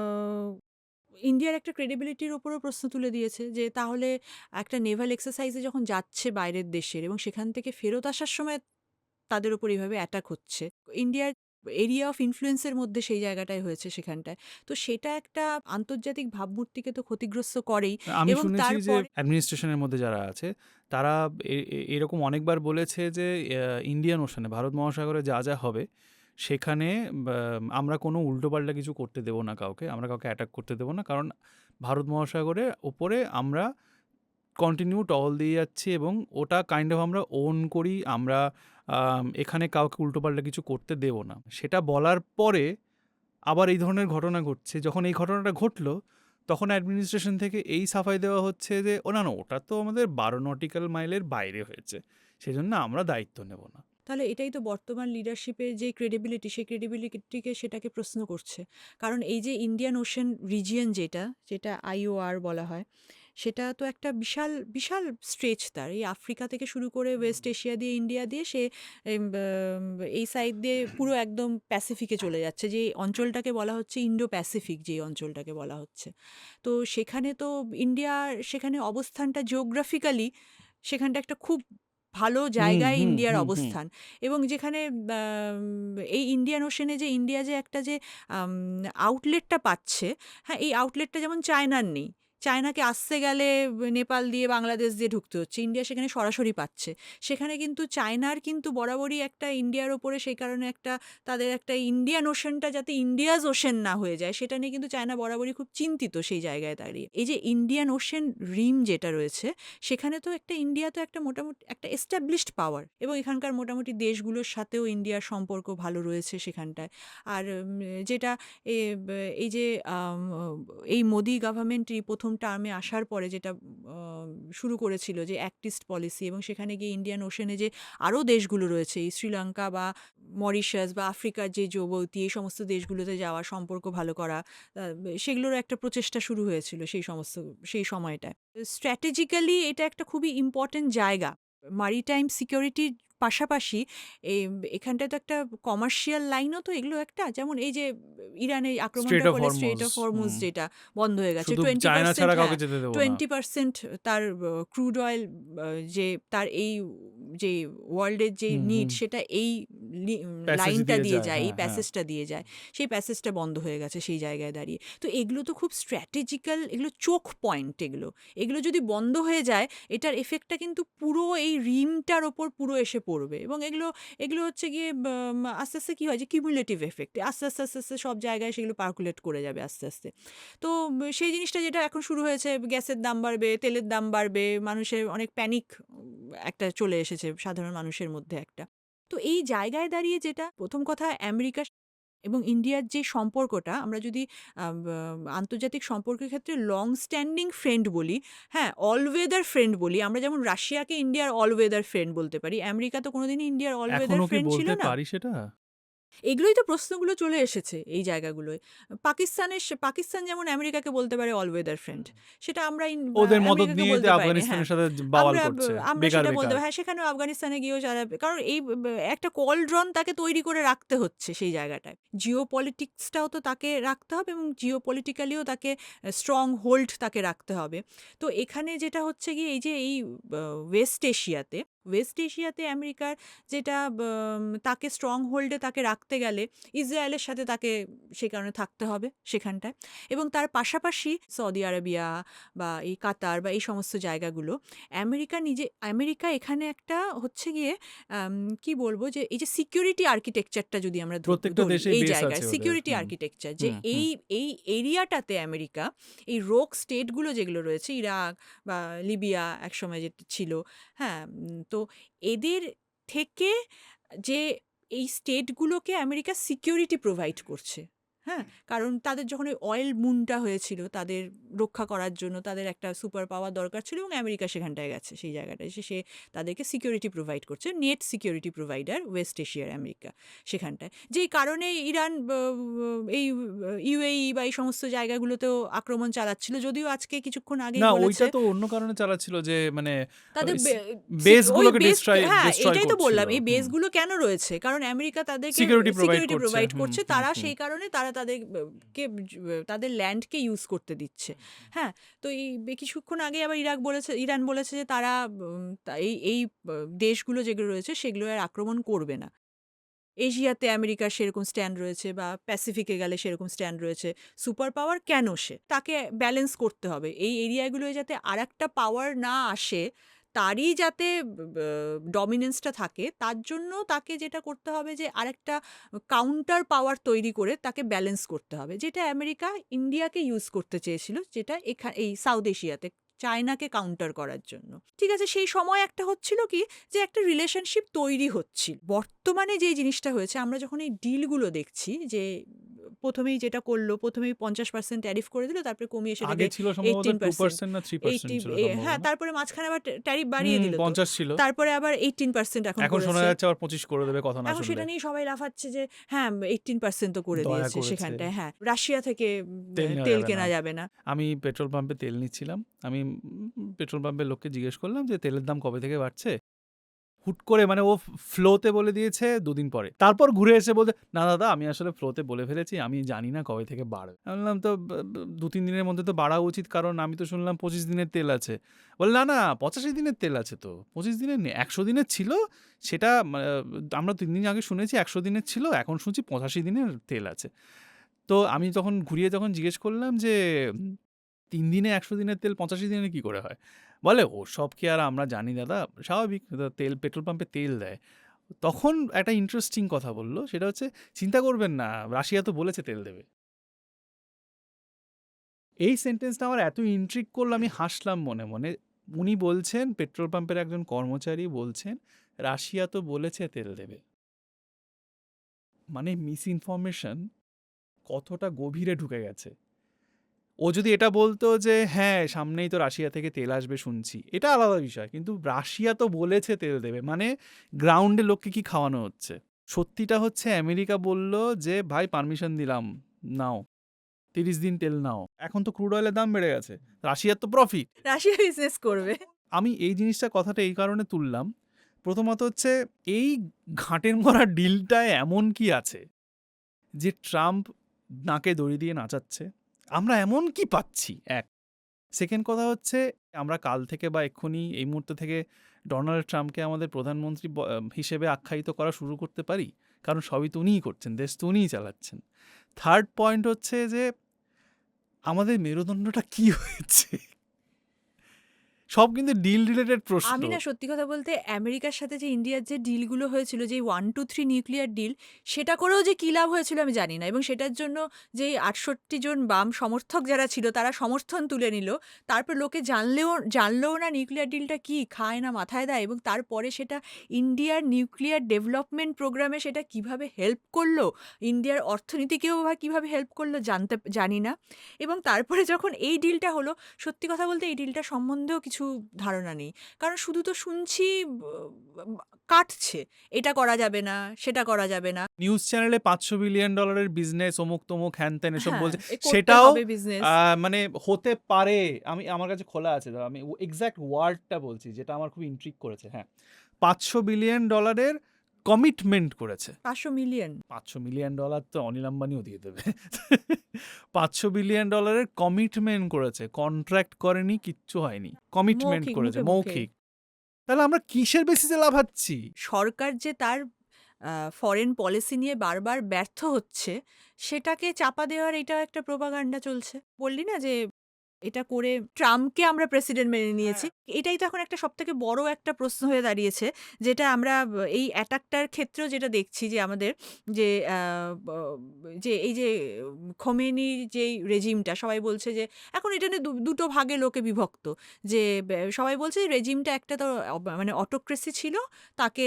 ইন্ডিয়ার একটা ক্রেডিবিলিটির উপরও প্রশ্ন তুলে দিয়েছে যে তাহলে একটা নেভাল এক্সারসাইজ এ যখন যাচ্ছে বাইরের দেশের এবং সেখান থেকে ফেরত আসার সময় তাদের উপর এভাবে অ্যাটাক হচ্ছে। ইন্ডিয়ার এরিয়া অফ ইনফ্লুয়েন্স এর মধ্যে সেই জায়গাটায় হয়েছে সেখানটায়। তো সেটা একটা আন্তর্জাতিক ভাবমূর্তিকে তো ক্ষতিগ্রস্ত করেই। আমি এবং শুনেছি যে তারপরে অ্যাডমিনিস্ট্রেশনের মধ্যে যারা আছে তারা এরকম অনেকবার বলেছে যে ইন্ডিয়ান ওশানে, ভারত মহাসাগরে যা যা হবে সেখানে আমরা কোনো উল্টোপাল্টা কিছু করতে দেবো না কাউকে, আমরা কাউকে অ্যাটাক করতে দেবো না, কারণ ভারত মহাসাগরের ওপরে আমরা কন্টিনিউ টহল দিয়ে যাচ্ছি এবং ওটা কাইন্ড অফ আমরা ওন করি, আমরা এখানে কাউকে উল্টোপাল্টা কিছু করতে দেব না। সেটা বলার পরে আবার এই ধরনের ঘটনা ঘটছে। যখন এই ঘটনাটা ঘটলো তখন অ্যাডমিনিস্ট্রেশন থেকে এই সাফাই দেওয়া হচ্ছে যে ও না না, ওটা তো আমাদের 12 নটিক্যাল মাইলের বাইরে হয়েছে, সেজন্য আমরা দায়িত্ব নেব না। তাহলে এটাই তো বর্তমান লিডারশিপের যে ক্রেডিবিলিটি, সেই ক্রেডিবিলিটিকে সেটাকে প্রশ্ন করছে। কারণ এই যে ইন্ডিয়ান ওশেন রিজিয়ন যেটা আইওআর বলা হয়, সেটা তো একটা বিশাল বিশাল স্ট্রেচ তার। এই আফ্রিকা থেকে শুরু করে ওয়েস্ট এশিয়া দিয়ে ইন্ডিয়া দিয়ে সে এই সাইড দিয়ে পুরো একদম প্যাসিফিকে চলে যাচ্ছে। যে অঞ্চলটাকে বলা হচ্ছে ইন্ডো প্যাসিফিক, যে অঞ্চলটাকে বলা হচ্ছে। তো সেখানে তো ইন্ডিয়ার সেখানে অবস্থানটা জিওগ্রাফিক্যালি সেখানটা একটা খুব ভালো হুম জায়গায় হুম ইন্ডিয়ার হুম হুম। অবস্থান। এবং যেখানে এই ইন্ডিয়ান ওশেনে যে ইন্ডিয়া যে একটা যে আউটলেটটা পাচ্ছে, হ্যাঁ, এই আউটলেটটা যেমন চায়নার নেই। চায়নাকে আসতে গেলে নেপাল দিয়ে বাংলাদেশ দিয়ে ঢুকতে হচ্ছে, ইন্ডিয়া সেখানে সরাসরি পাচ্ছে। সেখানে কিন্তু চায়নার কিন্তু বরাবরই একটা ইন্ডিয়ার ওপরে, সেই কারণে একটা তাদের একটা ইন্ডিয়ান ওশেনটা যাতে ইন্ডিয়াজ ওশেন না হয়ে যায় সেটা নিয়ে কিন্তু চায়না বরাবরই খুব চিন্তিত সেই জায়গায় দাঁড়িয়ে। এই যে ইন্ডিয়ান ওশেন রিম যেটা রয়েছে, সেখানে তো একটা ইন্ডিয়া তো একটা মোটামুটি একটা এস্টাবলিশড পাওয়ার, এবং এখানকার মোটামুটি দেশগুলোর সাথেও ইন্ডিয়ার সম্পর্ক ভালো রয়েছে সেখানটায়। আর যেটা এই যে এই মোদি গভর্নমেন্টই প্রথম প্রথম টার্মে আসার পরে যেটা শুরু করেছিল যে অ্যাক্ট ইস্ট পলিসি, এবং সেখানে গিয়ে ইন্ডিয়ান ওশেনে যে আরও দেশগুলো রয়েছে, এই শ্রীলঙ্কা বা মরিশাস বা আফ্রিকার যে জৌবতী, এই সমস্ত দেশগুলোতে যাওয়া, সম্পর্ক ভালো করা, সেগুলোর একটা প্রচেষ্টা শুরু হয়েছিল সেই সময়টায়। স্ট্র্যাটেজিক্যালি এটা একটা খুবই ইম্পর্টেন্ট জায়গা। মারিটাইম সিকিউরিটির পাশাপাশি এখানটায় তো একটা কমার্শিয়াল লাইনও তো এগুলো একটা, যেমন এই যে ইরানে স্ট্রেট আক্রমণটার অফ ফলে স্ট্রেট হরমুজ। অফ হরমুজ যেটা বন্ধ হয়ে গেছে, শুধু চায়না ছাড়া কাউকে যেতে দেবো না। 20% তার ক্রুড অয়েল, যে তার এই যে ওয়ার্ল্ডের যে নিড, সেটা এই প্যাসেজ লাইনটা দিয়ে দিয়ে যায়, যায়, এই হ্যাঁ, হ্যাঁ। প্যাসেজটা দিয়ে যায়, সেই প্যাসেজটা বন্ধ হয়ে গেছে সেই জায়গায় দাঁড়িয়ে। তো এগুলো তো খুব স্ট্র্যাটেজিক্যাল, এগুলো চোখ পয়েন্ট, এগুলো যদি বন্ধ হয়ে যায়, এটার এফেক্টটা কিন্তু পুরো এই রিমটার ওপর পুরো এসে পড়বে। এবং এগুলো এগুলো হচ্ছে গিয়ে আস্তে আস্তে কী হয় যে কিউমুলেটিভ এফেক্ট, আস্তে আস্তে আস্তে আস্তে সব জায়গায় সেগুলো পার্কুলেট করে যাবে আস্তে আস্তে। তো সেই জিনিসটা যেটা এখন শুরু হয়েছে, গ্যাসের দাম বাড়বে, তেলের দাম বাড়বে, মানুষের অনেক প্যানিক একটা চলে এসেছে সাধারণ মানুষের মধ্যে একটা। তো এই জায়গায় দাঁড়িয়ে যেটা প্রথম কথা, আমেরিকা এবং ইন্ডিয়ার যে সম্পর্কটা, আমরা যদি আন্তর্জাতিক সম্পর্কের ক্ষেত্রে লং স্ট্যান্ডিং ফ্রেন্ড বলি, হ্যাঁ, অল ওয়েদার ফ্রেন্ড বলি, আমরা যেমন রাশিয়াকে ইন্ডিয়ার অল ওয়েদার ফ্রেন্ড বলতে পারি, আমেরিকা তো কোনোদিনই ইন্ডিয়ার অল ওয়েদার এখনো কি ফ্রেন্ড ছিল বলতে না। পারি সেটা? এগুলোই তো প্রশ্নগুলো চলে এসেছে এই জায়গাগুলোয়। পাকিস্তান যেমন আমেরিকাকে বলতে পারে অল ওয়েদার ফ্রেন্ড, সেটা আমরা ওদের মদদ আমেরিকাকে নিয়ে বলতে পারি না। হ্যাঁ, আফগানিস্তানের সাথে বাওয়াল আমরা করছে, আমরা বেকার সেটা বলতে বেকার। পারি, হ্যাঁ, সেখানেও আফগানিস্তানে গিয়েও যারা, কারণ এই একটা কলড্রন তাকে তৈরি করে রাখতে হচ্ছে সেই জায়গাটায়। জিও পলিটিক্সটাও তো তাকে রাখতে হবে, এবং জিও পলিটিক্যালিও তাকে স্ট্রং হোল্ড তাকে রাখতে হবে। তো এখানে যেটা হচ্ছে গিয়ে এই যে এই ওয়েস্ট এশিয়াতে আমেরিকার যেটা তাকে স্ট্রং হোল্ডে তাকে রাখতে গেলে ইসরায়েলের সাথে তাকে সেই কারণে থাকতে হবে সেখানটায়। এবং তার পাশাপাশি সৌদি আরবিয়া বা এই কাতার বা এই সমস্ত জায়গাগুলো, আমেরিকা এখানে একটা হচ্ছে গিয়ে কি বলবো, যে এই যে সিকিউরিটি আর্কিটেকচারটা যদি আমরা প্রত্যেকটা ধরি, দেশেই এই বেস জায়গায় আছে ওদের। সিকিউরিটি আর্কিটেকচার, যে হুম, হুম। এই এরিয়াটাতে আমেরিকা, এই রোক স্টেটগুলো যেগুলো রয়েছে, ইরাক বা লিবিয়া একসময় যেটা ছিল, হ্যাঁ, তো এদের থেকে যে এই স্টেটগুলোকে আমেরিকা সিকিউরিটি প্রোভাইড করছে। হ্যাঁ, কারণ তাদের যখন ওই অয়েল মুনটা হয়েছিল, তাদের রক্ষা করার জন্য তাদের একটা সুপার পাওয়ার দরকার ছিল, এবং আমেরিকা সেখানটায় গেছে, সেই জায়গাটায় সে তাদেরকে সিকিউরিটি প্রোভাইড করছে, নেট সিকিউরিটি প্রোভাইডার ওয়েস্ট এশিয়ার আমেরিকা সেখানটায়। যেই কারণে ইরান এই ইউএই বা এই সমস্ত জায়গাগুলোতেও আক্রমণ চালাচ্ছিল, যদিও আজকে কিছুক্ষণ আগেই না, বলেছে ওইটা তো অন্য কারণে চালাচ্ছিল, যে মানে তাদের বেসগুলোকে বেস, ডিস্ট্রয় হ্যাঁ, এটাই তো করছিল। বললাম, এই বেসগুলো কেন রয়েছে, কারণ আমেরিকা তাদেরকে সিকিউরিটি প্রোভাইড সিকিউরিটি করছে। প্রোভাইড হুম, করছে, হুম, তারা হুম। সেই কারণে তারা তাদের ল্যান্ডকে ইউজ করতে দিচ্ছে। হ্যাঁ, তো এই কিছুক্ষণ আগে আবার ইরান বলেছে যে তারা এই দেশগুলো যেগুলো রয়েছে সেগুলো আর আক্রমণ করবে না। এশিয়াতে আমেরিকার সেরকম স্ট্যান্ড রয়েছে, বা প্যাসিফিকে গেলে সেরকম স্ট্যান্ড রয়েছে। সুপার পাওয়ার কেন সে? তাকে ব্যালেন্স করতে হবে। এই এরিয়াগুলোয় যাতে আরেকটা পাওয়ার না আসে, তারই যাতে ডমিনেন্সটা থাকে, তার জন্য তাকে যেটা করতে হবে যে আরেকটা কাউন্টার পাওয়ার তৈরি করে তাকে ব্যালেন্স করতে হবে। যেটা আমেরিকা ইন্ডিয়াকে ইউজ করতে চেয়েছিল, যেটা এই সাউথ এশিয়াতে চায়নাকে কাউন্টার করার জন্য। ঠিক আছে, সেই সময় একটা হচ্ছিল কি, যে একটা রিলেশনশিপ তৈরি হচ্ছিল। বর্তমানে যে জিনিসটা হয়েছে, আমরা যখন এই ডিলগুলো দেখছি, যে প্রথমেই যেটা করলো, প্রথমেই 50% ট্যারিফ করে দিল, তারপরে কমিয়ে আগে সেটাকে ছিল সম্ভবত 18%, 2% না 3% ছিল সম্ভবত, হ্যাঁ, না? তারপরে মাঝখানে আবার ট্যারিফ বাড়িয়ে দিল, তো 50 ছিল। তারপরে আবার 18% এখন এখন শোনা করেছে। যাচ্ছে আবার 25 করে দেবে, কথা না এখন শুনলে। সেটা নিয়ে সবাই লাফাচ্ছে যে হ্যাঁ, 18% তো করে দয়া দিয়েছে করেছে। সেখানটায়। হ্যাঁ, রাশিয়া থেকে তেল নেওয়া তেল যাবে কেনা না। যাবে না। আমি পেট্রোল পাম্পে তেল নিচ্ছিলাম। আমি পেট্রোল পাম্পের লোককে জিজ্ঞেস করলাম যে তেলের দাম কবে থেকে বাড়ছে? হুট করে মানে ও ফ্লোতে বলে দিয়েছে 2 দিন পরে। তারপর ঘুরে এসে বলছে, "না দাদা, আমি আসলে ফ্লোতে বলে ফেলেছি। আমি জানি না কবে থেকে বাড়বে।" আমি বললাম, "তো 2-3 দিনের মধ্যে তো বাড়া উচিত, কারণ আমি তো শুনলাম 25 দিনের তেল আছে।" বলল, "না, না, 85 দিনের তেল আছে তো। 25 দিনের নেই। 100 দিনের ছিল, সেটা আমরা 3 দিন আগে শুনেছি 100 দিনের ছিল, এখন শুনছি 85 দিনের তেল আছে।" তো আমি তখন ঘুরিয়ে জিজ্ঞেস করলাম যে, 3 দিনে 100 দিনের তেল 85 দিনে কি করে হয়? বলে, "ওসব কি আর আমরা জানি দাদা, স্বাভাবিক, পেট্রোল পাম্পে তেল দেয়।" তখন একটা ইন্টারেস্টিং কথা বলল, সেটা হচ্ছে, "চিন্তা করবেন না, রাশিয়া তো বলেছে তেল দেবে।" এই সেন্টেন্সটা আমার এত ইন্ট্রিগ করলো, আমি হাসলাম মনে মনে। উনি বলছেন, পেট্রোল পাম্পের একজন কর্মচারী বলছেন, রাশিয়া তো বলেছে তেল দেবে। মানে মিস ইনফরমেশন কতটা গভীরে ঢুকে গেছে। ও যদি এটা বলতো যে হ্যাঁ সামনেই তো রাশিয়া থেকে তেল আসবে শুনছি, এটা আলাদা বিষয়, কিন্তু রাশিয়া তো বলেছে তেল দেবে, মানে গ্রাউন্ডে লোককে কি খাওয়ানো হচ্ছে? সত্যিটা হচ্ছে আমেরিকা বলল যে ভাই পারমিশন দিলাম, নাও 30 দিন তেল নাও। এখন তো ক্রুড অয়েলের দাম বেড়ে গেছে, রাশিয়ার তো প্রফিট। রাশিয়া বিজনেস করবে। আমি এই জিনিসটা কথাটা এই কারণে তুললাম, প্রথমত হচ্ছে এই ঘাটের মরা ডিলটায় এমন কি আছে যে ট্রাম্প নাকে দড়ি দিয়ে নাচাচ্ছে? আমরা এমন কি পাচ্ছি? এক সেকেন্ড কথা হচ্ছে, আমরা কাল থেকে বা এক্ষুনি এই মুহূর্ত থেকে ডোনাল্ড ট্রাম্পকে আমাদের প্রধানমন্ত্রী হিসেবে আখ্যায়িত করা শুরু করতে পারি, কারণ সবই তো উনিই করছেন, দেশ তো উনিই চালাচ্ছেন। থার্ড পয়েন্ট হচ্ছে যে আমাদের মেরুদণ্ডটা কি হয়েছে? সব কিন্তু ডিল রিলেটেড প্রশ্ন। আমি না সত্যি কথা বলতে আমেরিকার সাথে যে ইন্ডিয়ার যে ডিলগুলো হয়েছিল, যে 1-2-3 নিউক্লিয়ার ডিল, সেটা করেও যে কী লাভ হয়েছিল আমি জানি না। এবং সেটার জন্য যে ৬৮ জন বাম সমর্থক যারা ছিল তারা সমর্থন তুলে নিল। তারপর লোকে জানলেও না নিউক্লিয়ার ডিলটা কী, খায় না মাথায় দেয়, এবং তারপরে সেটা ইন্ডিয়ার নিউক্লিয়ার ডেভেলপমেন্ট প্রোগ্রামে সেটা কিভাবে হেল্প করলো, ইন্ডিয়ার অর্থনীতিকেও বা কীভাবে হেল্প করলো জানি না। এবং তারপরে যখন এই ডিলটা হলো, সত্যি কথা বলতে এই ডিলটা সম্বন্ধেও কিছু ধারণা নেই। কারণ শুধু তো শুনছি কাটছে। এটা করা যাবে না, সেটা করা যাবে না। নিউজ চ্যানেলে $500 বিলিয়ন বিজনেস অমুক তমুক হ্যান ত্যান এসব হ্যাঁ, বলছে, করতে সেটাও হবে বিজনেস। মানে হতে পারে। আমার কাছে খোলা আছে, দাঁড়াও, আমি এক্সাক্ট ওয়ার্ডটা বলছি যেটা আমার খুব ইন্ট্রিগ করেছে। হ্যাঁ, $500 বিলিয়ন কমিটমেন্ট করেছে। ৫০০ মিলিয়ন। $500 মিলিয়ন তো অনিল আম্বানিও দিয়ে দেবে। $500 বিলিয়ন কমিটমেন্ট করেছে, কন্ট্রাক্ট করেনি, কিচ্ছু হয়নি, কমিটমেন্ট মৌখিক, করেছে, মুখে, মুখে। মৌখিক। তাহলে আমরা কিসের বেসিসে লাভাচ্ছি? সরকার যে তার ফরেন পলিসি নিয়ে বারবার ব্যর্থ হচ্ছে, সেটাকে চাপা দেওয়ার এটা একটা প্রোপাগান্ডা চলছে। বললি না যে এটা করে ট্রাম্পকে আমরা প্রেসিডেন্ট মেনে নিয়েছি। এটাই তো এখন একটা সবথেকে বড় একটা প্রশ্ন হয়ে দাঁড়িয়েছে, যেটা আমরা এই অ্যাটাকটার ক্ষেত্রেও যেটা দেখছি যে আমাদের যে আ ব যে এই যে খোমেনির যেই রেজিমটা, সবাই বলছে যে এখন এটা নিয়ে দুটো ভাগে লোকে বিভক্ত। যে সবাই বলছে রেজিমটা একটা তো মানে অটোক্রেসি ছিল, তাকে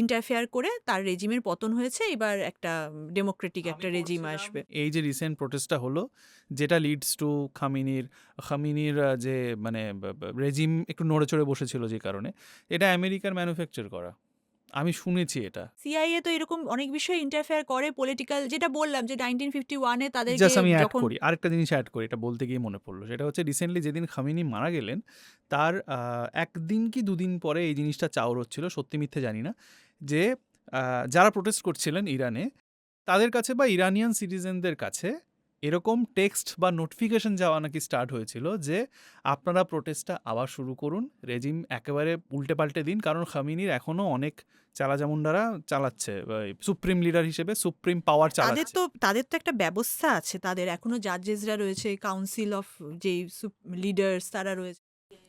ইন্টারফেয়ার করে তার রেজিমের পতন হয়েছে, এবার একটা ডেমোক্রেটিক একটা রেজিম আসবে। এই যে রিসেন্ট প্রোটেস্টটা হলো, যেটা লিডস টু খামিনির যে মানে রেজিম একটু নড়ে চড়ে বসেছিল যে কারণে, এটা আমেরিকার ম্যানুফ্যাকচার করা, আমি শুনেছি এটা। সিআইএ তো এরকম অনেক বিষয়ে ইন্টারফেয়ার করে, পলিটিক্যাল, যেটা বললাম যে 1951 এ তাদেরকে জাস্ট আমি অ্যাড যখন করি, আরেকটা জিনিস অ্যাড করি, এটা বলতে গিয়ে মনে পড়লো। সেটা হচ্ছে রিসেন্টলি যেদিন খামিনি মারা গেলেন, তার একদিন কি দুদিন পরে এই জিনিসটা চাউর হচ্ছিল, সত্যি মিথ্যে জানি না, যে যারা প্রোটেস্ট করছিলেন ইরানে, তাদের কাছে বা ইরানিয়ান সিটিজেনদের কাছে এরকম টেক্সট বা নোটিফিকেশন যাওয়া নাকি স্টার্ট হয়েছিল যে আপনারা প্রোটেস্টটা আবার শুরু করুন, রেজিম একেবারে উল্টে পাল্টে দিন, কারণ খামিনির এখনও অনেক চালাজামুন্ডারা চালাচ্ছে, সুপ্রিম লিডার হিসেবে সুপ্রিম পাওয়ার চালাচ্ছে। তাদের তো একটা ব্যবস্থা আছে, তাদের এখনো জাজেসরা রয়েছে, কাউন্সিল অফ যে লিডার্স তারা রয়েছে।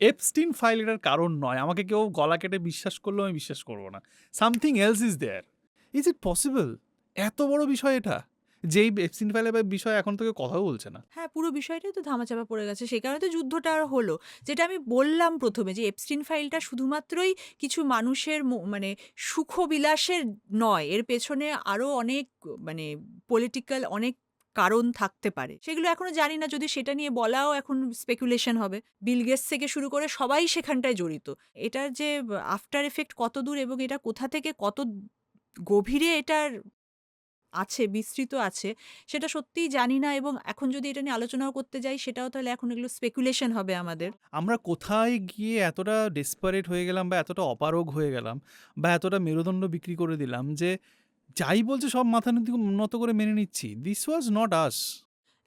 এপস্টিন ফাইল এটার কারণ নয়, আমাকে কেউ গলা কেটে বিশ্বাস করলেও আমি বিশ্বাস করবো না। Something else is there. Is it possible? এত বড় বিষয় এটা, যেই এপস্টিন ফাইলের বিষয়ে এখন থেকে কথাও বলছে না। হ্যাঁ, পুরো বিষয়টাই তো ধামাচাপা পড়ে গেছে। সেই কারণে তো যুদ্ধটা আর হলো। যেটা আমি বললাম প্রথমে, যে এপস্টিন ফাইলটা শুধুমাত্রই কিছু মানুষের মানে সুখবিলাসের নয়, এর পেছনে আরও অনেক মানে পলিটিক্যাল অনেক কারণ থাকতে পারে। সেগুলো এখনো জানি না, যদি সেটা নিয়ে বলাও এখন স্পেকুলেশন হবে। বিল গেটস থেকে শুরু করে সবাই সেখানটায় জড়িত। এটার যে আফটার এফেক্ট কতদূর এবং এটা কোথা থেকে কত গভীরে এটার আছে, বিস্তৃত আছে, সেটা সত্যিই জানি না। এবং এখন যদি এটা নিয়ে আলোচনাও করতে যাই, সেটাও তাহলে এখন এগুলো স্পেকুলেশন হবে আমাদের। আমরা কোথায় গিয়ে এতটা ডেসপারেট হয়ে গেলাম, বা এতটা অপারগ হয়ে গেলাম, বা এতটা মেরুদণ্ড বিক্রি করে দিলাম যে যাই বলছে সব মাথা নত করে মেনে নিচ্ছি? দিস ওয়াজ নট আস।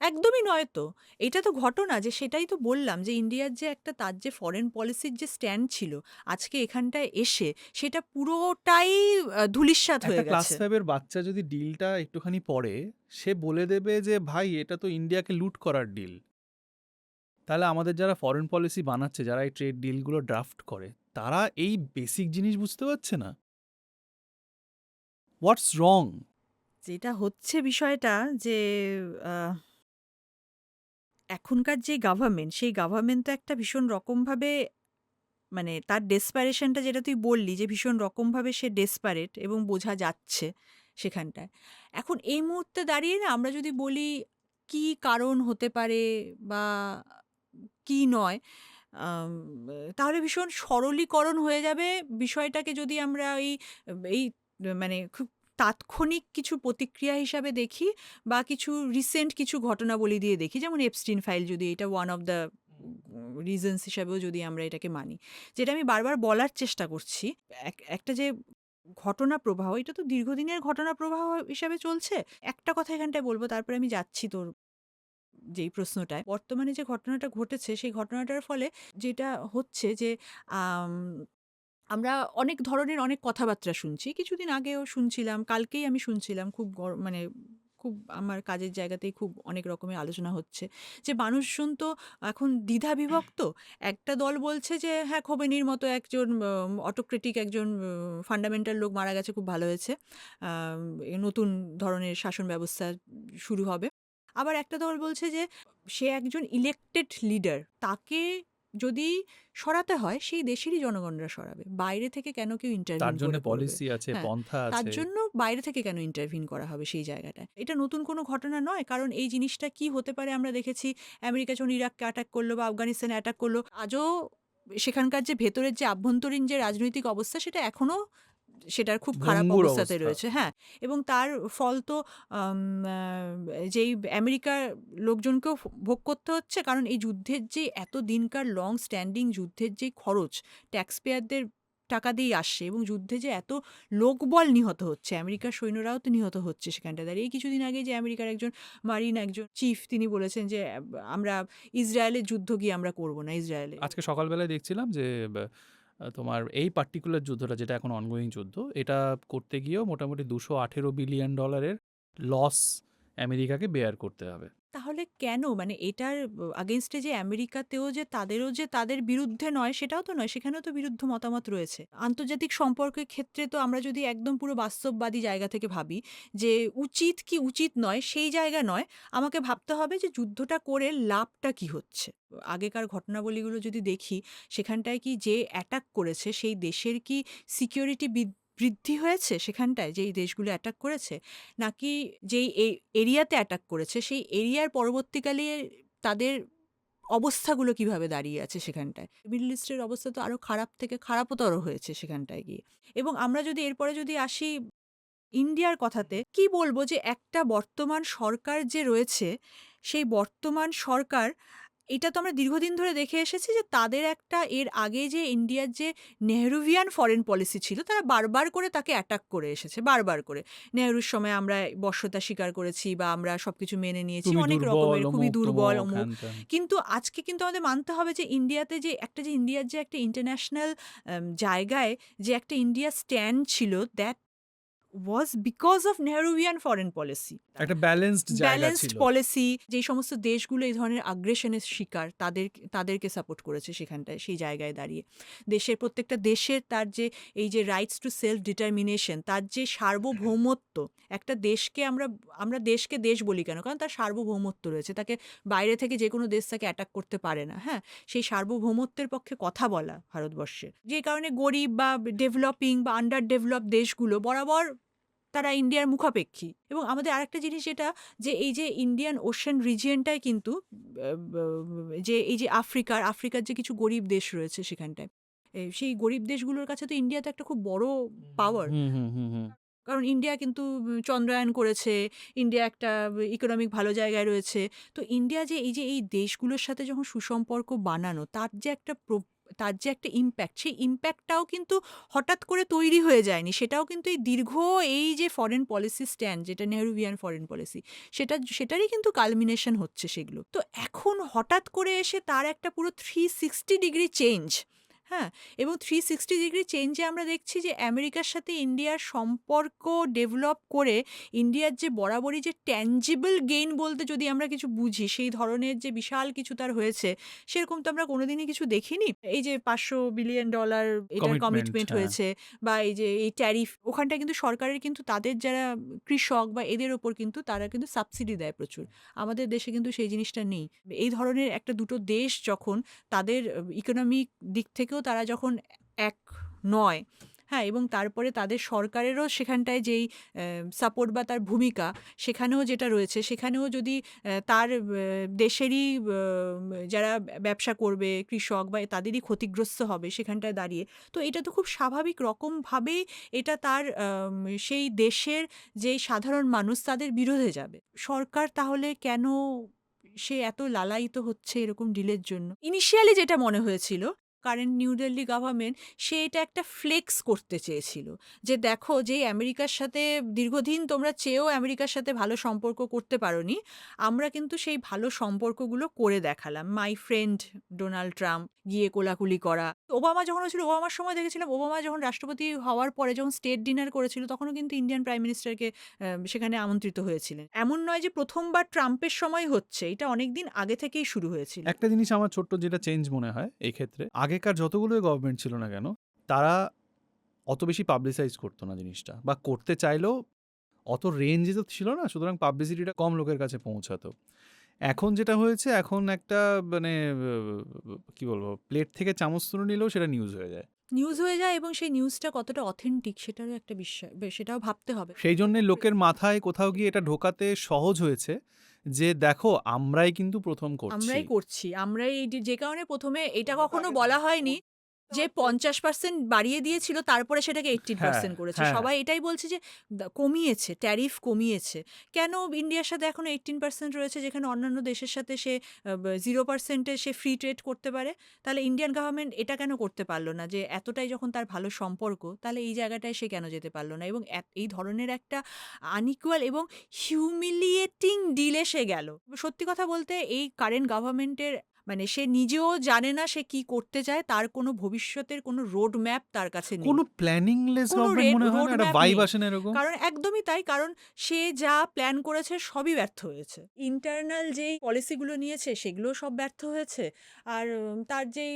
একদমই নয় তো। এটা তো ঘটনা, যে সেটাই তো বললাম, যে ইন্ডিয়ার যে একটা তার যে ফরেন পলিসির যে স্ট্যান্ড ছিল, আজকে এখানটায় এসে সেটা পুরোটাই ধূলিসাৎ একটা হয়ে ক্লাস গেছে। 5-এর বাচ্চা যদি ডিলটা একটুখানি পড়ে, সে বলে দেবে যে ভাই এটা তো ইন্ডিয়াকে লুট করার ডিল। তাহলে আমাদের যারা ফরেন পলিসি বানাচ্ছে, যারা এই ট্রেড ডিলগুলো ড্রাফট করে, তারা এই বেসিক জিনিস বুঝতে পারছে না? হোয়াটস রং? যেটা হচ্ছে বিষয়টা, যে আহ, এখনকার যে গভর্নমেন্ট, সেই গভর্নমেন্ট তো একটা ভীষণ রকমভাবে, মানে তার ডেসপারেশনটা যেটা তুই বললি, যে ভীষণ রকমভাবে সে ডেসপারেট এবং বোঝা যাচ্ছে সেখানটায়। এখন এই মুহূর্তে দাঁড়িয়ে না আমরা যদি বলি কি কারণ হতে পারে বা কি নয়, আম তাহলে ভীষণ সরলীকরণ হয়ে যাবে বিষয়টাকে যদি আমরা এই মানে খুব তাৎক্ষণিক কিছু প্রতিক্রিয়া হিসাবে দেখি বা কিছু রিসেন্ট কিছু ঘটনাবলী দিয়ে দেখি। যেমন এপস্টিন ফাইল, যদি এটা ওয়ান অফ দ্য রিজনস হিসাবেও যদি আমরা এটাকে মানি। যেটা আমি বারবার বলার চেষ্টা করছি, একটা যে ঘটনা প্রবাহ, এটা তো দীর্ঘদিনের ঘটনা প্রবাহ হিসাবে চলছে। একটা কথা এখানটায় বলব, তারপরে আমি যাচ্ছি তোর যেই প্রশ্নটায়। বর্তমানে যে ঘটনাটা ঘটেছে, সেই ঘটনাটার ফলে যেটা হচ্ছে যে আম আমরা অনেক ধরনের অনেক কথাবার্তা শুনছি। কিছুদিন আগেও শুনছিলাম, কালকেই আমি শুনছিলাম, খুব মানে খুব আমার কাজের জায়গাতেই খুব অনেক রকমের আলোচনা হচ্ছে যে মানুষজন তো এখন দ্বিধাবিভক্ত। একটা দল বলছে যে হ্যাঁ, খোমেনির মতো একজন অটোক্রেটিক একজন ফান্ডামেন্টাল লোক মারা গেছে, খুব ভালো হয়েছে। নতুন ধরনের শাসন ব্যবস্থা শুরু হবে। আবার একটা দল বলছে যে সে একজন ইলেক্টেড লিডার, তাকে যদি সরাতে হয় সেই দেশেরই জনগণরা সরাবে। বাইরে থেকে কেন কেউ তার ইন্টারভিন জন্য করে করবে? পলিসি আছে, হ্যাঁ, পন্থা তার আছে। জন্য বাইরে থেকে কেন ইন্টারভিন করা হবে সেই জায়গাটায়? এটা নতুন কোনো ঘটনা নয়। কারণ এই জিনিসটা কি হতে পারে আমরা দেখেছি, আমেরিকা যখন ইরাককে অ্যাটাক করলো বা আফগানিস্তানে অ্যাটাক করলো, আজও সেখানকার যে ভেতরের যে আভ্যন্তরীণ যে রাজনৈতিক অবস্থা, সেটা এখনো সেটার খুব খারাপ ভঙ্গুর অবস্থাতে অবস্থা। রয়েছে। হ্যাঁ, এবং তার ফল তো আম আ যেই আমেরিকার লোকজনকেও ভোগ করতে হচ্ছে। কারণ এই যুদ্ধের যে এত দিনকার লং স্ট্যান্ডিং যুদ্ধের যেই খরচ ট্যাক্স পেয়ারদের টাকা দিয়েই আসছে, এবং যুদ্ধে যে এত লোকবল নিহত হচ্ছে, আমেরিকার সৈন্যরাও তো নিহত হচ্ছে সেখানটা দাঁড়িয়ে। এই কিছুদিন আগে যে আমেরিকার একজন মারিন একজন চিফ, তিনি বলেছেন যে আমরা ইসরায়েলের যুদ্ধ গিয়ে আমরা করব না, ইসরায়েলে। আজকে সকালবেলায় দেখছিলাম যে তোমার এই পার্টিকুলার যুদ্ধটা, যেটা এখন অনগোয়িং যুদ্ধ, এটা করতে গিয়েও মোটামুটি $218 বিলিয়ন লস আমেরিকাকে বেয়ার করতে হবে। তাহলে কেন? মানে এটার আগেইনস্টে যে আমেরিকাতেও যে তাদেরও যে তাদের বিরুদ্ধে নয়, সেটাও তো নয়। সেখানেও তো বিরুদ্ধ মতামত রয়েছে। আন্তর্জাতিক সম্পর্কের ক্ষেত্রে তো আমরা যদি একদম পুরো বাস্তববাদী জায়গা থেকে ভাবি যে উচিত কি উচিত নয়, সেই জায়গা নয়। আমাকে ভাবতে হবে যে যুদ্ধটা করে লাভটা কি হচ্ছে? আগেকার ঘটনাবলীগুলো যদি দেখি, সেখানটায় কি যে অ্যাটাক করেছে সেই দেশের কি সিকিউরিটি বৃদ্ধি হয়েছে সেখানটায়, যেই দেশগুলো অ্যাটাক করেছে? নাকি যেই এরিয়াতে অ্যাটাক করেছে সেই এরিয়ার পরবর্তীকালে তাদের অবস্থাগুলো কিভাবে দাঁড়িয়ে আছে সেখানটায়? মিডল ইস্টের অবস্থা তো আরো খারাপ থেকে খারাপতর হয়েছে সেখানটায় গিয়ে। এবং আমরা যদি এরপরে যদি আসি ইন্ডিয়ার কথাতে, কি বলবো যে একটা বর্তমান সরকার যে রয়েছে, সেই বর্তমান সরকার, এটা তো আমরা দীর্ঘদিন ধরে দেখে এসেছি যে তাদের একটা, এর আগে যে ইন্ডিয়ার যে নেহরুভিয়ান ফরেন পলিসি ছিল, তারা বারবার করে তাকে অ্যাটাক করে এসেছে, বারবার করে। নেহরুর সময় আমরা বশ্যতা স্বীকার করেছি বা আমরা সবকিছু মেনে নিয়েছি, তুমি অনেক দুর্বল, রকমের খুবই অমুক দুর্বল তমুক, অমুক। হ্যান ত্যান। কিন্তু আজকে কিন্তু আমাদের মানতে হবে যে ইন্ডিয়াতে যে একটা, যে ইন্ডিয়ার যে একটা ইন্টারন্যাশনাল জায়গায় যে একটা ইন্ডিয়া স্ট্যান্ড ছিল, that was because of Nehruvian foreign policy. একটা ব্যালেন্সড জায়গা ব্যালেন্সড ছিল। পলিসি, যেই সমস্ত দেশগুলো এই ধরনের আগ্রেশনের শিকার, তাদেরকে সাপোর্ট করেছে সেখানটায়, সেই জায়গায় দাঁড়িয়ে। দেশের প্রত্যেকটা দেশের তার যে এই যে রাইটস টু সেলফ ডিটারমিনেশন, তার যে সার্বভৌমত্ব, একটা দেশকে আমরা দেশকে দেশ বলি কেন? কারণ তার সার্বভৌমত্ব রয়েছে, তাকে বাইরে থেকে যে কোনো দেশ তাকে অ্যাটাক করতে পারে না। হ্যাঁ, সেই সার্বভৌমত্বের পক্ষে কথা বলা ভারতবর্ষের, যে কারণে গরিব বা ডেভেলপিং বা আন্ডার ডেভেলপ দেশগুলো বরাবর তারা ইন্ডিয়ার মুখাপেক্ষী। এবং আমাদের আরেকটা জিনিস যেটা, যে এই যে ইন্ডিয়ান ওশেন রিজিয়নটায় কিন্তু যে এই যে আফ্রিকার যে কিছু গরিব দেশ রয়েছে সেখানটায়, সেই গরিব দেশগুলোর কাছে তো ইন্ডিয়া তো একটা খুব বড় পাওয়ার। হুম, হুম, হুম, হুম। কারণ ইন্ডিয়া কিন্তু চন্দ্রায়ন করেছে, ইন্ডিয়া একটা ইকোনমিক ভালো জায়গায় রয়েছে। তো ইন্ডিয়া যে এই দেশগুলোর সাথে যখন সুসম্পর্ক বানানো, তার যে একটা ইমপ্যাক্ট, সেই ইমপ্যাক্টটাও কিন্তু হঠাৎ করে তৈরি হয়ে যায়নি। সেটাও কিন্তু এই দীর্ঘ এই যে ফরেন পলিসি স্ট্যান্ড, যেটা নেহরুভিয়ান ফরেন পলিসি, সেটারই কিন্তু কালমিনেশন হচ্ছে সেগুলো। তো এখন হঠাৎ করে এসে তার একটা পুরো 360 ডিগ্রি চেঞ্জ। হ্যাঁ, এবং 360 ডিগ্রি চেঞ্জে আমরা দেখছি যে আমেরিকার সাথে ইন্ডিয়ার সম্পর্ক ডেভেলপ করে, ইন্ডিয়ার যে বরাবরই যে ট্যাঞ্জিবল গেইন বলতে যদি আমরা কিছু বুঝি, সেই ধরনের যে বিশাল কিছু তার হয়েছে, সেরকম তো আমরা কোনোদিনই কিছু দেখিনি। এই যে $500 বিলিয়ন এটার কমিটমেন্ট, কমিটমেন্ট হ্যাঁ। হয়েছে, বা এই যে এই ট্যারিফ, ওখানটা কিন্তু সরকারের কিন্তু তাদের যারা কৃষক বা এদের ওপর কিন্তু তারা কিন্তু সাবসিডি দেয় প্রচুর। আমাদের দেশে কিন্তু সেই জিনিসটা নেই। এই ধরনের একটা দুটো দেশ যখন তাদের ইকোনমিক দিক থেকেও তারা যখন এক নয়, হ্যাঁ, এবং তারপরে তাদের সরকারেরও সেখানটায় যেই সাপোর্ট বা তার ভূমিকা সেখানেও যেটা রয়েছে, সেখানেও যদি তার দেশেরই যারা ব্যবসা করবে, কৃষক বা তাদেরই ক্ষতিগ্রস্ত হবে সেখানটায় দাঁড়িয়ে, তো এটা তো খুব স্বাভাবিক রকমভাবেই এটা তার সেই দেশের যেই সাধারণ মানুষ তাদের বিরোধে যাবে। সরকার তাহলে কেন সে এত লালায়িত হচ্ছে এরকম ডিলের জন্য? ইনিশিয়ালি যেটা মনে হয়েছিল, কারেন্ট নিউ দিল্লি গভর্নমেন্ট সে এটা একটা ফ্লেক্স করতে চেয়েছিল যে দেখো, যে আমেরিকার সাথে দীর্ঘদিন তোমরা চেয়েও আমেরিকার সাথে ভালো সম্পর্ক করতে পারোনি, আমরা কিন্তু সেই ভালো সম্পর্কগুলো করে দেখালাম। মাই ফ্রেন্ড ডোনাল্ড ট্রাম্প গিয়ে কোলাকুলি করা, ওবামা যখন হয়েছিল, ওবামার সময় দেখেছিলাম ওবামা যখন রাষ্ট্রপতি হওয়ার পরে যখন স্টেট ডিনার করেছিল তখনও কিন্তু ইন্ডিয়ান প্রাইম মিনিস্টারকে সেখানে আমন্ত্রিত হয়েছিলেন। এমন নয় যে প্রথমবার ট্রাম্পের সময় হচ্ছে, এটা অনেকদিন আগে থেকেই শুরু হয়েছিল। একটা জিনিস আমার ছোট্ট যেটা চেঞ্জ মনে হয় এই ক্ষেত্রে, আগেকার যতগুলোই গভর্নমেন্ট ছিল না কেন তারা অত বেশি পাবলিসাইজ করতো না জিনিসটা, বা করতে চাইলেও অত রেঞ্জে তো ছিল না, সুতরাং পাবলিসিটিটা কম লোকের কাছে পৌঁছাতো। এখন যেটা হয়েছে, এখন একটা মানে কি বলবো, প্লেট থেকে চামচ তুলে নিলেও সেটা নিউজ হয়ে যায়। নিউজ হয়ে যায়, এবং সেই নিউজটা কতটা অথেন্টিক সেটারও একটা বিষয়, সেটাও ভাবতে হবে। সেই জন্যে লোকের মাথায় কোথাও গিয়ে এটা ঢোকাতে সহজ হয়েছে যে দেখো আমরাই কিন্তু প্রথম করছি। আমরাই যে কারণে প্রথমে এটা কখনো বলা হয়নি যে 50% বাড়িয়ে দিয়েছিল, তারপরে সেটাকে 18% করেছে। হ্যাঁ। সবাই এটাই বলছে যে কমিয়েছে, ট্যারিফ কমিয়েছে। কেন ইন্ডিয়ার সাথে এখনো 18% রয়েছে, যেখানে অন্যান্য দেশের সাথে সে 0%-এ সে ফ্রি ট্রেড করতে পারে? তাহলে ইন্ডিয়ান গভর্নমেন্ট এটা কেন করতে পারল না, যে এতটাই যখন তার ভালো সম্পর্ক, তাহলে এই জায়গাটায় সে কেন যেতে পারল না? এবং এই ধরনের একটা আনইকুয়াল এবং হিউমিলিয়েটিং ডিল এসে গেল। সত্যি কথা বলতে এই কারেন্ট গভর্নমেন্টের মানে সে নিজেও জানে না সে কি করতে চায়, তার কোনো ভবিষ্যতের কোনো রোড ম্যাপ তার কাছে নেই। কোনো প্ল্যানিংলেস কোনো গভর্নমেন্ট মনে হয় রোড না, একটা ম্যাপ ভাইব নেই। আসে না এরকম। কারণ একদমই তাই, কারণ সে যা প্ল্যান করেছে সবই ব্যর্থ হয়েছে। ইন্টারনাল যেই পলিসিগুলো নিয়েছে সেগুলো সব ব্যর্থ হয়েছে। আর তার যেই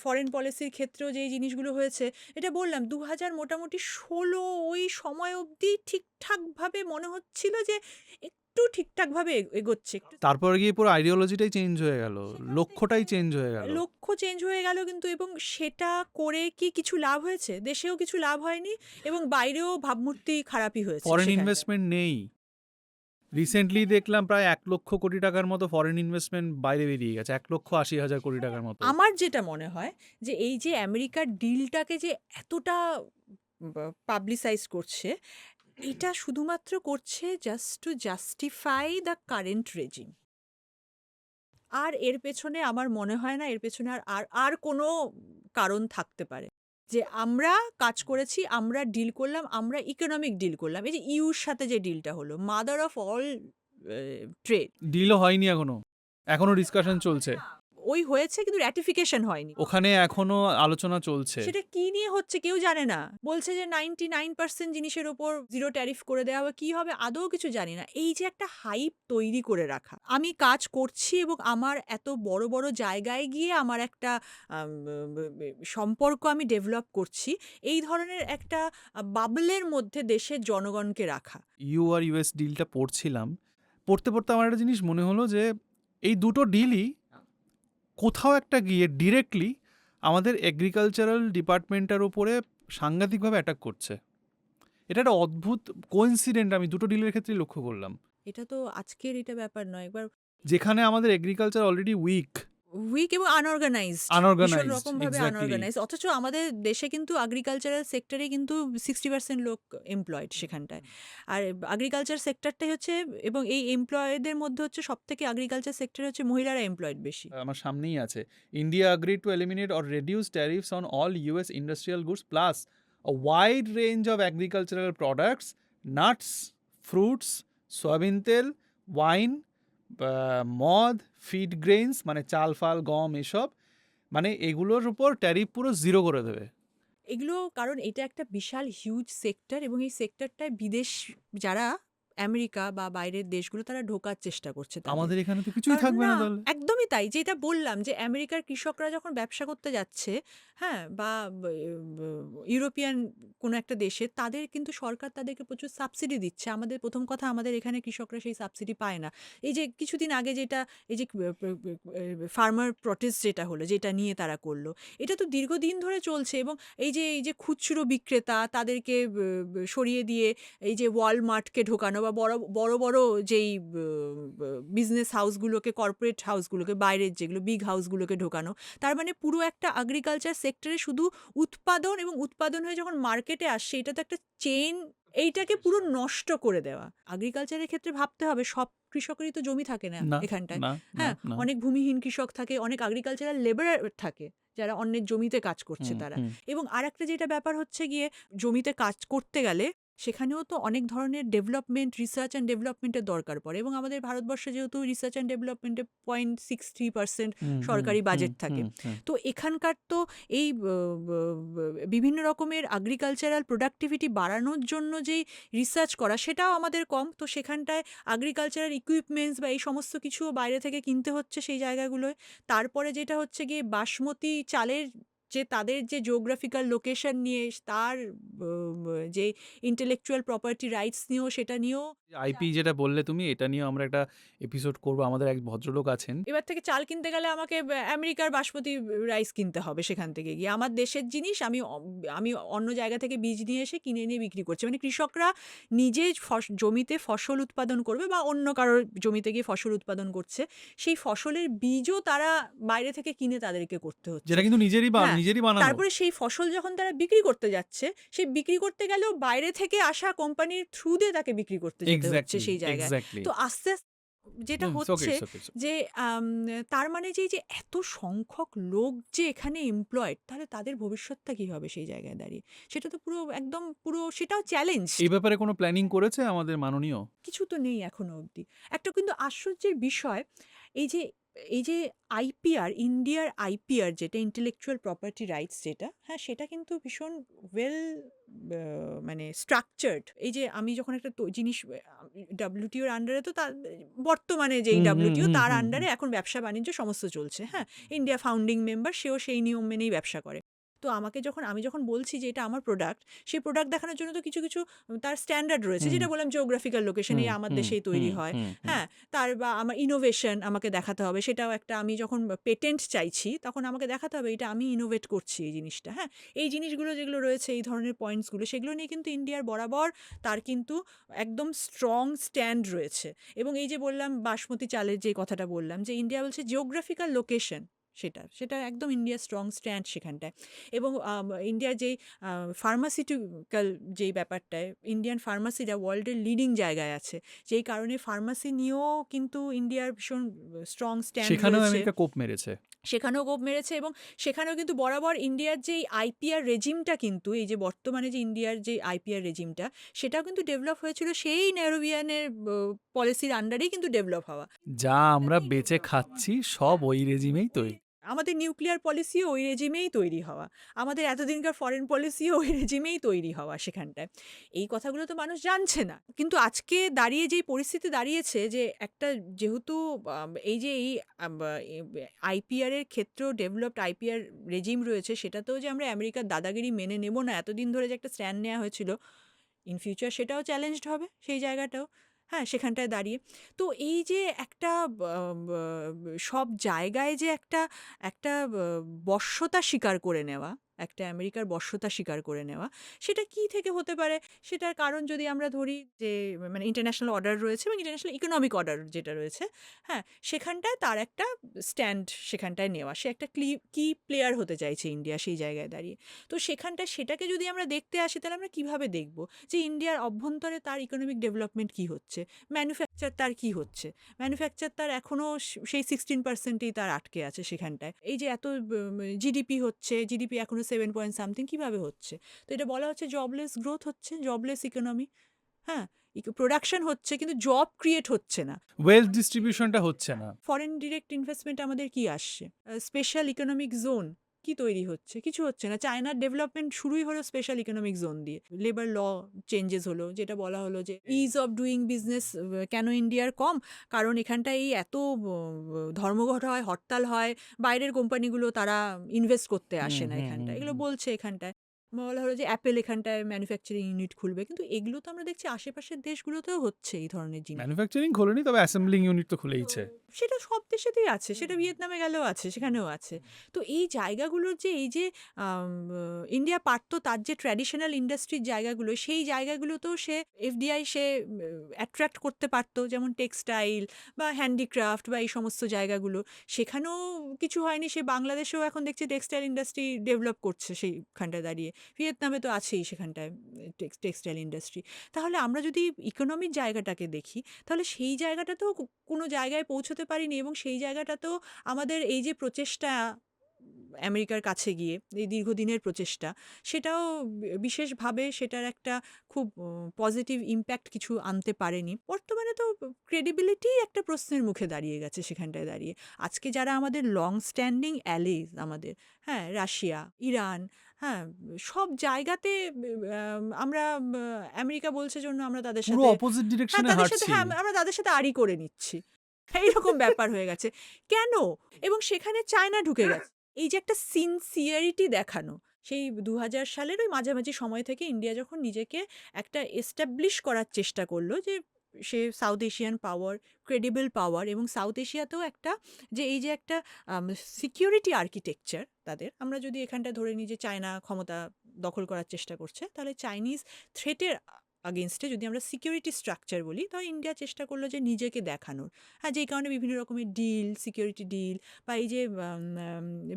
ফরেন পলিসির ক্ষেত্রেও যেই জিনিসগুলো হয়েছে, এটা বললাম 2016 ওই সময় অবধি ঠিকঠাকভাবে মনে হচ্ছিল যে একটু ঠিকঠাকভাবে এগোচ্ছে। তারপরে গিয়ে পুরো আইডিওলজিটাই চেঞ্জ হয়ে গেল, লক্ষ্যটাই চেঞ্জ হয়ে গেল। লক্ষ্য চেঞ্জ হয়ে গেল, কিন্তু এবং সেটা করে কি কিছু লাভ হয়েছে? দেশেও কিছু লাভ হয়নি, এবং বাইরেও ভাবমূর্তি খারাপই হয়েছে ফরেন সেখানটায়। ইনভেস্টমেন্ট নেই। রিসেন্টলি দেখলাম প্রায় 1,00,000 কোটি টাকার মতো ফরেন ইনভেস্টমেন্ট বাইরে বেরিয়ে গেছে, 1,80,000 কোটি টাকার মতো। আমার যেটা মনে হয় যে এই যে আমেরিকার ডিলটাকে যে এতটা পাবলিসাইজ করছে, এটা শুধুমাত্র করছে just to justify the current regime. আর এর পেছনে আমার মনে হয় না এর পেছনে আর কোনো কারণ থাকতে পারে। যে আমরা কাজ করেছি, আমরা ডিল করলাম, আমরা ইকোনমিক ডিল করলাম। এই যে ইউর সাথে যে ডিলটা হলো, মাদার অফ অল ট্রেড। ডিলও হয়নি এখনো ডিসকাশন চলছে। ওই হয়েছে, কিন্তু র্যাটিফিকেশন হয়নি। ওখানে এখনো আলোচনা চলছে। সেটা কি নিয়ে হচ্ছে কেউ জানে না। বলছে যে 99% জিনিসের ওপর জিরো ট্যারিফ করে দেওয়া হবে, কি হবে আদৌ কিছু জানি না। এই যে একটা হাইপ তৈরি করে রাখা, আমি কাজ করছি এবং আমার এত বড় বড় জায়গায় গিয়ে আমার একটা সম্পর্ক আমি ডেভেলপ করছি, এই ধরনের একটা বাবলের মধ্যে দেশের জনগণকে রাখা। ইউ আর ইউএস ডিলটা পড়তে আমার একটা জিনিস মনে হলো যে এই দুটো ডিলই কোথাও একটা গিয়ে ডিরেক্টলি আমাদের এগ্রিকালচারাল ডিপার্টমেন্টের ওপরে সাংঘাতিকভাবে অ্যাটাক করছে। এটা একটা অদ্ভুত কোইন্সিডেন্ট আমি দুটো ডিলের ক্ষেত্রে লক্ষ্য করলাম। এটা তো আজকের এটা ব্যাপার নয়। একবার যেখানে আমাদের এগ্রিকালচার অলরেডি উইক এবং আনঅর্গানাইজড, ভীষণ রকমভাবে আনঅর্গানাইজড, অথচ আমাদের দেশে কিন্তু এগ্রিকালচারাল সেক্টরে কিন্তু 60% লোক এমপ্লয়েড সেখানটায়। আর এগ্রিকালচার সেক্টরটাই হচ্ছে, এবং এই এমপ্লয়েদের মধ্যে হচ্ছে সব থেকে এগ্রিকালচার সেক্টরে হচ্ছে মহিলারা এমপ্লয়েড বেশি। আমার সামনেই আছে, India agreed to eliminate or reduce tariffs on all US industrial goods plus a wide range of agricultural products, nuts, fruits, soybean তেল, ওয়াইন, মদ, ফিড গ্রেইনস মানে চাল ফাল গম এসব, মানে এগুলোর উপর ট্যারিফ পুরো জিরো করে দেবে। এগুলো কারণ এটা একটা বিশাল হিউজ সেক্টর, এবং এই সেক্টরটায় বিদেশ যারা আমেরিকা বা বাইরের দেশগুলো তারা ঢোকার চেষ্টা করছে তাদের। আমাদের এখানে তো কিছুই থাকবে না তাহলে। একদমই তাই, যেটা বললাম যে আমেরিকার কৃষকরা যখন ব্যবসা করতে যাচ্ছে, হ্যাঁ, বা ইউরোপিয়ান কোনো একটা দেশে, তাদের কিন্তু সরকার তাদেরকে প্রচুর সাবসিডি দিচ্ছে। আমাদের প্রথম কথা, আমাদের এখানে কৃষকরা সেই সাবসিডি পায় না। এই যে কিছুদিন আগে যেটা, এই যে ফার্মার প্রটেস্ট যেটা হলো, যেটা নিয়ে তারা করলো, এটা তো দীর্ঘদিন ধরে চলছে। এবং এই যে খুচরো বিক্রেতা তাদেরকে সরিয়ে দিয়ে এই যে ওয়ালমার্টকে ঢোকানো, বা বড় বড় বড় যেই বিজনেস হাউসগুলোকে, কর্পোরেট হাউসগুলোকে, বাইরের যেগুলো বিগ হাউসগুলোকে ঢোকানো, তার মানে পুরো একটা এগ্রিকালচার সেক্টরে শুধু উৎপাদন, এবং উৎপাদন হয়ে যখন মার্কেটে আসছে, এটা তো একটা চেইন, এইটাকে পুরো নষ্ট করে দেওয়া। এগ্রিকালচারের ক্ষেত্রে ভাবতে হবে, সব কৃষকেরই তো জমি থাকে না না এখানটায়। না না হ্যাঁ, না। অনেক ভূমিহীন কৃষক থাকে, অনেক এগ্রিকালচারাল লেবারার থাকে যারা অন্যের জমিতে কাজ করছে হুম, তারা। হুম। এবং আরেকটা যেটা ব্যাপার হচ্ছে গিয়ে, জমিতে কাজ করতে গেলে সেখানেও তো অনেক ধরনের ডেভেলপমেন্ট, রিসার্চ অ্যান্ড ডেভেলপমেন্টের দরকার পড়ে। এবং আমাদের ভারতবর্ষে যেহেতু রিসার্চ অ্যান্ড ডেভেলপমেন্টে 0.63% হুম, হুম, সরকারি হুম, বাজেট থাকে। হুম, হুম। তো এখানকার তো এই বিভিন্ন রকমের এগ্রিকালচারাল প্রোডাক্টিভিটি বাড়ানোর জন্য যেই রিসার্চ করা, সেটাও আমাদের কম। তো সেখানটায় এগ্রিকালচারাল ইকুইপমেন্টস বা এই সমস্ত কিছুও বাইরে থেকে কিনতে হচ্ছে সেই জায়গাগুলোয়। তারপরে যেটা হচ্ছে গিয়ে, বাসমতি চালের যে তাদের যে জিওগ্রাফিক্যাল লোকেশন নিয়ে, তার যে ইন্টেলেকচুয়াল প্রপার্টি রাইটস নিয়েও, সেটা নিয়েও আইপি যেটা বললে তুমি, এটা নিয়ে আমরা একটা এপিসোড করব। আমাদের এক ভদ্রলোক আছেন। এবার থেকে চাল কিনতে গেলে আমাকে আমেরিকার বাসমতি রাইস কিনতে হবে সেখান থেকে গিয়ে। আমার দেশের জিনিস আমি অন্য জায়গা থেকে বীজ নিয়ে এসে কিনে নিয়ে বিক্রি করছি। মানে কৃষকরা নিজে জমিতে ফসল উৎপাদন করবে, বা অন্য কারোর জমিতে গিয়ে ফসল উৎপাদন করছে, সেই ফসলের বীজও তারা বাইরে থেকে কিনে তাদেরকে করতে হচ্ছে। যেটা কিন্তু নিজেরই হ্যাঁ, নিজেরই বানানো। তারপরে সেই ফসল যখন তারা বিক্রি করতে যাচ্ছে, সেই বিক্রি করতে গেলেও বাইরে থেকে আসা কোম্পানির থ্রু দিয়ে তাকে বিক্রি করতে যেতে হচ্ছে এক্স্যাক্টলি, সেই জায়গায়। এক্স্যাক্টলি। তো আস্তে আস্তে যেটা ইটস ওকে, হচ্ছে ইটস ওকে। যে, তার মানে যে এই যে এত সংখ্যক লোক যে এখানে এমপ্লয়েড, তাহলে তাদের ভবিষ্যৎটা কি হবে সেই জায়গায় দাঁড়িয়ে? সেটা তো পুরো একদম পুরো, সেটাও চ্যালেঞ্জ। এই ব্যাপারে কোনো প্ল্যানিং করেছে আমাদের মাননীয়? কিছু তো নেই এখনো অবধি। একটা কিন্তু আশ্চর্যের বিষয়, এই যে আইপিআর, ইন্ডিয়ার আইপিআর যেটা ইন্টেলেকচুয়াল প্রপার্টি রাইটস যেটা, হ্যাঁ, সেটা কিন্তু ভীষণ ওয়েল মানে স্ট্রাকচার্ড। এই যে আমি যখন একটা জিনিস ডাব্লিউটিওর আন্ডারে, তো তার বর্তমানে যেই হুম, হুম, ডাব্লিউটিও, হুম, তার হুম, আন্ডারে হুম। এখন ব্যবসা বাণিজ্য সমস্ত চলছে। হ্যাঁ, ইন্ডিয়া ফাউন্ডিং মেম্বার, সেও সেই নিয়ম মেনেই ব্যবসা করে। তো আমি যখন বলছি যে এটা আমার প্রোডাক্ট, সেই প্রোডাক্ট দেখানোর জন্য তো কিছু কিছু তার স্ট্যান্ডার্ড রয়েছে, হুম, যেটা বললাম জিওগ্রাফিক্যাল লোকেশন, হুম, এই আমার হুম, দেশেই হুম, তৈরি হয়। হুম, হুম। হ্যাঁ, তার বা আমার ইনোভেশন আমাকে দেখাতে হবে, সেটাও একটা, আমি যখন পেটেন্ট চাইছি তখন আমাকে দেখাতে হবে এটা আমি ইনোভেট করছি এই জিনিসটা। হ্যাঁ, এই জিনিসগুলো যেগুলো রয়েছে, এই ধরনের পয়েন্টসগুলো, সেগুলো নিয়ে কিন্তু ইন্ডিয়ার বরাবর তার কিন্তু একদম স্ট্রং স্ট্যান্ড রয়েছে। এবং এই যে বললাম বাসমতি চালের যে কথাটা বললাম, যে ইন্ডিয়া বলছে জিওগ্রাফিক্যাল লোকেশন, সেটা একদম ইন্ডিয়ার স্ট্রং স্ট্যান্ড সেখানটায়। এবং ইন্ডিয়ার যেই ফার্মাসিউটিক্যাল যেই ব্যাপারটায়, ইন্ডিয়ান ফার্মাসিরা ওয়ার্ল্ডের লিডিং জায়গায় আছে, যেই কারণে ফার্মাসি নিয়েও কিন্তু ইন্ডিয়ার ভীষণ স্ট্রং স্ট্যান্ড সেখানেও রয়েছে। আমেরিকা কোপ মেরেছে। সেখানেও কোপ মেরেছে। এবং সেখানেও কিন্তু বরাবর ইন্ডিয়ার যেই আইপিআর রেজিমটা, কিন্তু এই যে বর্তমানে যে ইন্ডিয়ার যে আইপিআর রেজিমটা, সেটাও কিন্তু ডেভেলপ হয়েছিল সেই নেহরুভিয়ানের পলিসির আন্ডারেই কিন্তু ডেভেলপ হওয়া। যা আমরা বেঁচে খাচ্ছি সব ওই রেজিমেই তৈরি। আমাদের নিউক্লিয়ার পলিসিও ওই রেজিমেই তৈরি হওয়া, আমাদের এতদিনকার ফরেন পলিসিও ওই রেজিমেই তৈরি হওয়া সেখানটায়। এই কথাগুলো তো মানুষ জানছে না। কিন্তু আজকে দাঁড়িয়ে যেই পরিস্থিতি দাঁড়িয়েছে, যে একটা যেহেতু এই যে এই আইপিআর এর ক্ষেত্রেও ডেভেলপড আইপিআর রেজিম রয়েছে, সেটাতেও যে আমরা আমেরিকার দাদাগিরি মেনে নেব না, এতদিন ধরে যে একটা স্ট্যান্ড নেওয়া হয়েছিল, ইন ফিউচার সেটাও চ্যালেঞ্জড হবে সেই জায়গাটাও। হ্যাঁ, সেখানটায় দাঁড়িয়ে তো এই যে একটা সব জায়গায় যে একটা একটা বশ্যতা স্বীকার করে নেওয়া, একটা আমেরিকার বশ্যতা স্বীকার করে নেওয়া, সেটা কি থেকে হতে পারে? সেটার কারণ যদি আমরা ধরি, যে মানে ইন্টারন্যাশনাল অর্ডার রয়েছে এবং ইন্টারন্যাশনাল ইকোনমিক অর্ডার যেটা রয়েছে, হ্যাঁ, সেখানটায় তার একটা স্ট্যান্ড সেখানটায় নেওয়া, সে একটা কি প্লেয়ার হতে চাইছে ইন্ডিয়া সেই জায়গায় দাঁড়িয়ে। তো সেখানটায় সেটাকে যদি আমরা দেখতে আসি, তাহলে আমরা কিভাবে দেখব যে ইন্ডিয়ার অভ্যন্তরে তার ইকোনমিক ডেভেলপমেন্ট কি হচ্ছে, ম্যানুফ্যাকচার তার কি হচ্ছে? ম্যানুফ্যাকচার তার এখনও সেই 16%ই তার আটকে আছে সেখানটায়। এই যে এত জিডিপি হচ্ছে, জিডিপি এখনও 7 পয়েন্ট সামথিং, কীভাবে হচ্ছে? তো এটা বলা হচ্ছে জবলেস গ্রোথ হচ্ছে, জবলেস ইকোনমি। হ্যাঁ, প্রোডাকশন হচ্ছে কিন্তু জব ক্রিয়েট হচ্ছে না। ওয়েলথ ডিস্ট্রিবিউশনটা হচ্ছে না। ফরেন ডিরেক্ট ইনভেস্টমেন্ট আমাদের কি আসছে? স্পেশাল ইকোনমিক জোন কি তৈরি হচ্ছে? কিছু হচ্ছে না। চায়নার ডেভেলপমেন্ট শুরুই হলো স্পেশাল ইকোনমিক জোন দিয়ে। লেবার ল চেঞ্জেস হলো, যেটা বলা হলো যে ইজ অফ ডুইং বিজনেস কেন ইন্ডিয়ার কম? কারণ এখানটায় এই এত ধর্মঘট হয়, হরতাল হয়, বাইরের কোম্পানিগুলো তারা ইনভেস্ট করতে হুম আসে না হুম হুম এখানটায়। এগুলো হুম। বলছে এখানটায়। বলা হলো যে অ্যাপেল এখানটায় ম্যানুফ্যাকচারিং ইউনিট খুলবে। কিন্তু এগুলো তো আমরা দেখছি আশেপাশের দেশগুলোতেও হচ্ছে এই ধরনের জিনিস। ম্যানুফ্যাকচারিং খোলেনি, তবে অ্যাসেম্বলিং ইউনিট তো খুলেইছে। সেটা সব দেশেতেই আছে, সেটা ভিয়েতনামে গেলেও আছে, সেখানেও আছে। তো এই জায়গাগুলোর যে এই যে ইন্ডিয়া পারতো তার যে ট্র্যাডিশনাল ইন্ডাস্ট্রির জায়গাগুলো, সেই জায়গাগুলোতেও সে এফডিআই সে অ্যাট্রাক্ট করতে পারতো, যেমন টেক্সটাইল বা হ্যান্ডিক্রাফট বা এই সমস্ত জায়গাগুলো। সেখানেও কিছু হয়নি। সে বাংলাদেশেও এখন দেখছি টেক্সটাইল ইন্ডাস্ট্রি ডেভেলপ করছে সেইখানটায় দাঁড়িয়ে। ভিয়েতনামে তো আছেই সেখানটায় টেক্সটাইল ইন্ডাস্ট্রি। তাহলে আমরা যদি ইকোনমির জায়গাটাকে দেখি, তাহলে সেই জায়গাটাতেও কোনো জায়গায় পৌঁছতে পারিনি, এবং সেই জায়গাটাতেও আমাদের এই যে প্রচেষ্টা আমেরিকার কাছে গিয়ে এই দীর্ঘদিনের প্রচেষ্টা, সেটাও বিশেষভাবে সেটার একটা খুব পজিটিভ ইম্প্যাক্ট কিছু আনতে পারেনি। বর্তমানে তো ক্রেডিবিলিটি একটা প্রশ্নের মুখে দাঁড়িয়ে গেছে সেখানটায় দাঁড়িয়ে। আজকে যারা আমাদের লং স্ট্যান্ডিং অ্যালিজ আমাদের, হ্যাঁ, রাশিয়া, ইরান, হ্যাঁ, সব জায়গাতে আমরা আমেরিকা বলছে জন্য আমরা তাদের পুরো সাথে, অপোজিট হ্যাঁ, ডিরেকশনে তাদের সাথে, হাঁটছি। হ্যাঁ, আমরা তাদের সাথে আড়ি করে নিচ্ছি। এইরকম ব্যাপার হয়ে গেছে। কেন? এবং সেখানে চায়না ঢুকে গেছে। এই যে একটা সিনসিয়ারিটি দেখানো, সেই ২০০০ সালের ওই মাঝামাঝি সময় থেকে ইন্ডিয়া যখন নিজেকে একটা এস্টাবলিশ করার চেষ্টা করলো যে সে সাউথ এশিয়ান পাওয়ার, ক্রেডিবল পাওয়ার, এবং সাউথ এশিয়াতেও একটা যে এই যে একটা সিকিউরিটি আর্কিটেকচার তাদের, আমরা যদি এখানটা ধরে নিই যে চায়না ক্ষমতা দখল করার চেষ্টা করছে, তাহলে চাইনিজ থ্রেটের আগেনস্টে যদি আমরা সিকিউরিটি স্ট্রাকচার বলি, তাহলে ইন্ডিয়া চেষ্টা করলো যে নিজেকে দেখানোর। হ্যাঁ, যেই কারণে বিভিন্ন রকমের ডিল, সিকিউরিটি ডিল, বা এই যে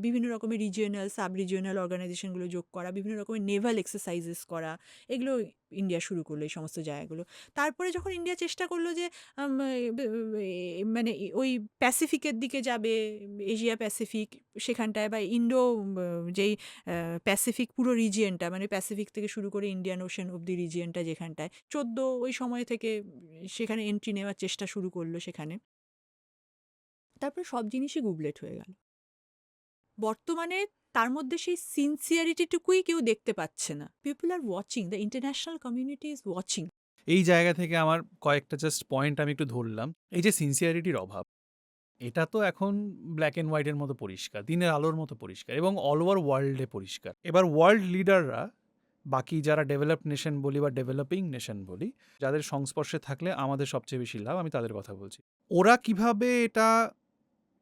বিভিন্ন রকমের রিজিওনাল, সাব রিজিওনাল অর্গানাইজেশনগুলো যোগ করা, বিভিন্ন রকমের নেভাল এক্সারসাইজেস করা, এগুলো ইন্ডিয়া শুরু করলো এই সমস্ত জায়গাগুলো। তারপরে যখন ইন্ডিয়া চেষ্টা করলো যে মানে ওই প্যাসিফিকের দিকে যাবে, এশিয়া প্যাসিফিক সেখানটায়, বা ইন্ডো যেই প্যাসিফিক পুরো রিজিয়নটা, মানে প্যাসিফিক থেকে শুরু করে ইন্ডিয়ান ওশেন অব্দি রিজিয়নটা যেখানটায় ১৪ ওই সময় থেকে সেখানে এন্ট্রি নেওয়ার চেষ্টা শুরু করলো সেখানে। তারপরে সব জিনিসই গুবলেট হয়ে গেল। বর্তমানে তার মধ্যে সেই সিনসিয়ারিটিটুকুই কেউ দেখতে পাচ্ছে না। People are watching, the international community is watching. এই জায়গা থেকে আমার কয়েকটা জাস্ট পয়েন্ট আমি একটু ধরলাম। এই যে সিনসিয়ারিটির অভাব, এটা তো এখন ব্ল্যাক অ্যান্ড হোয়াইটের মতো পরিষ্কার, দিনের আলোর মতো পরিষ্কার, এবং অল ওভার ওয়ার্ল্ডে পরিষ্কার। এবার ওয়ার্ল্ড লিডাররা, বাকি যারা ডেভেলপড নেশন বলি বা ডেভেলপিং নেশন বলি, যাদের সংস্পর্শে থাকলে আমাদের সবচেয়ে বেশি লাভ, আমি তাদের কথা বলছি। ওরা কিভাবে এটা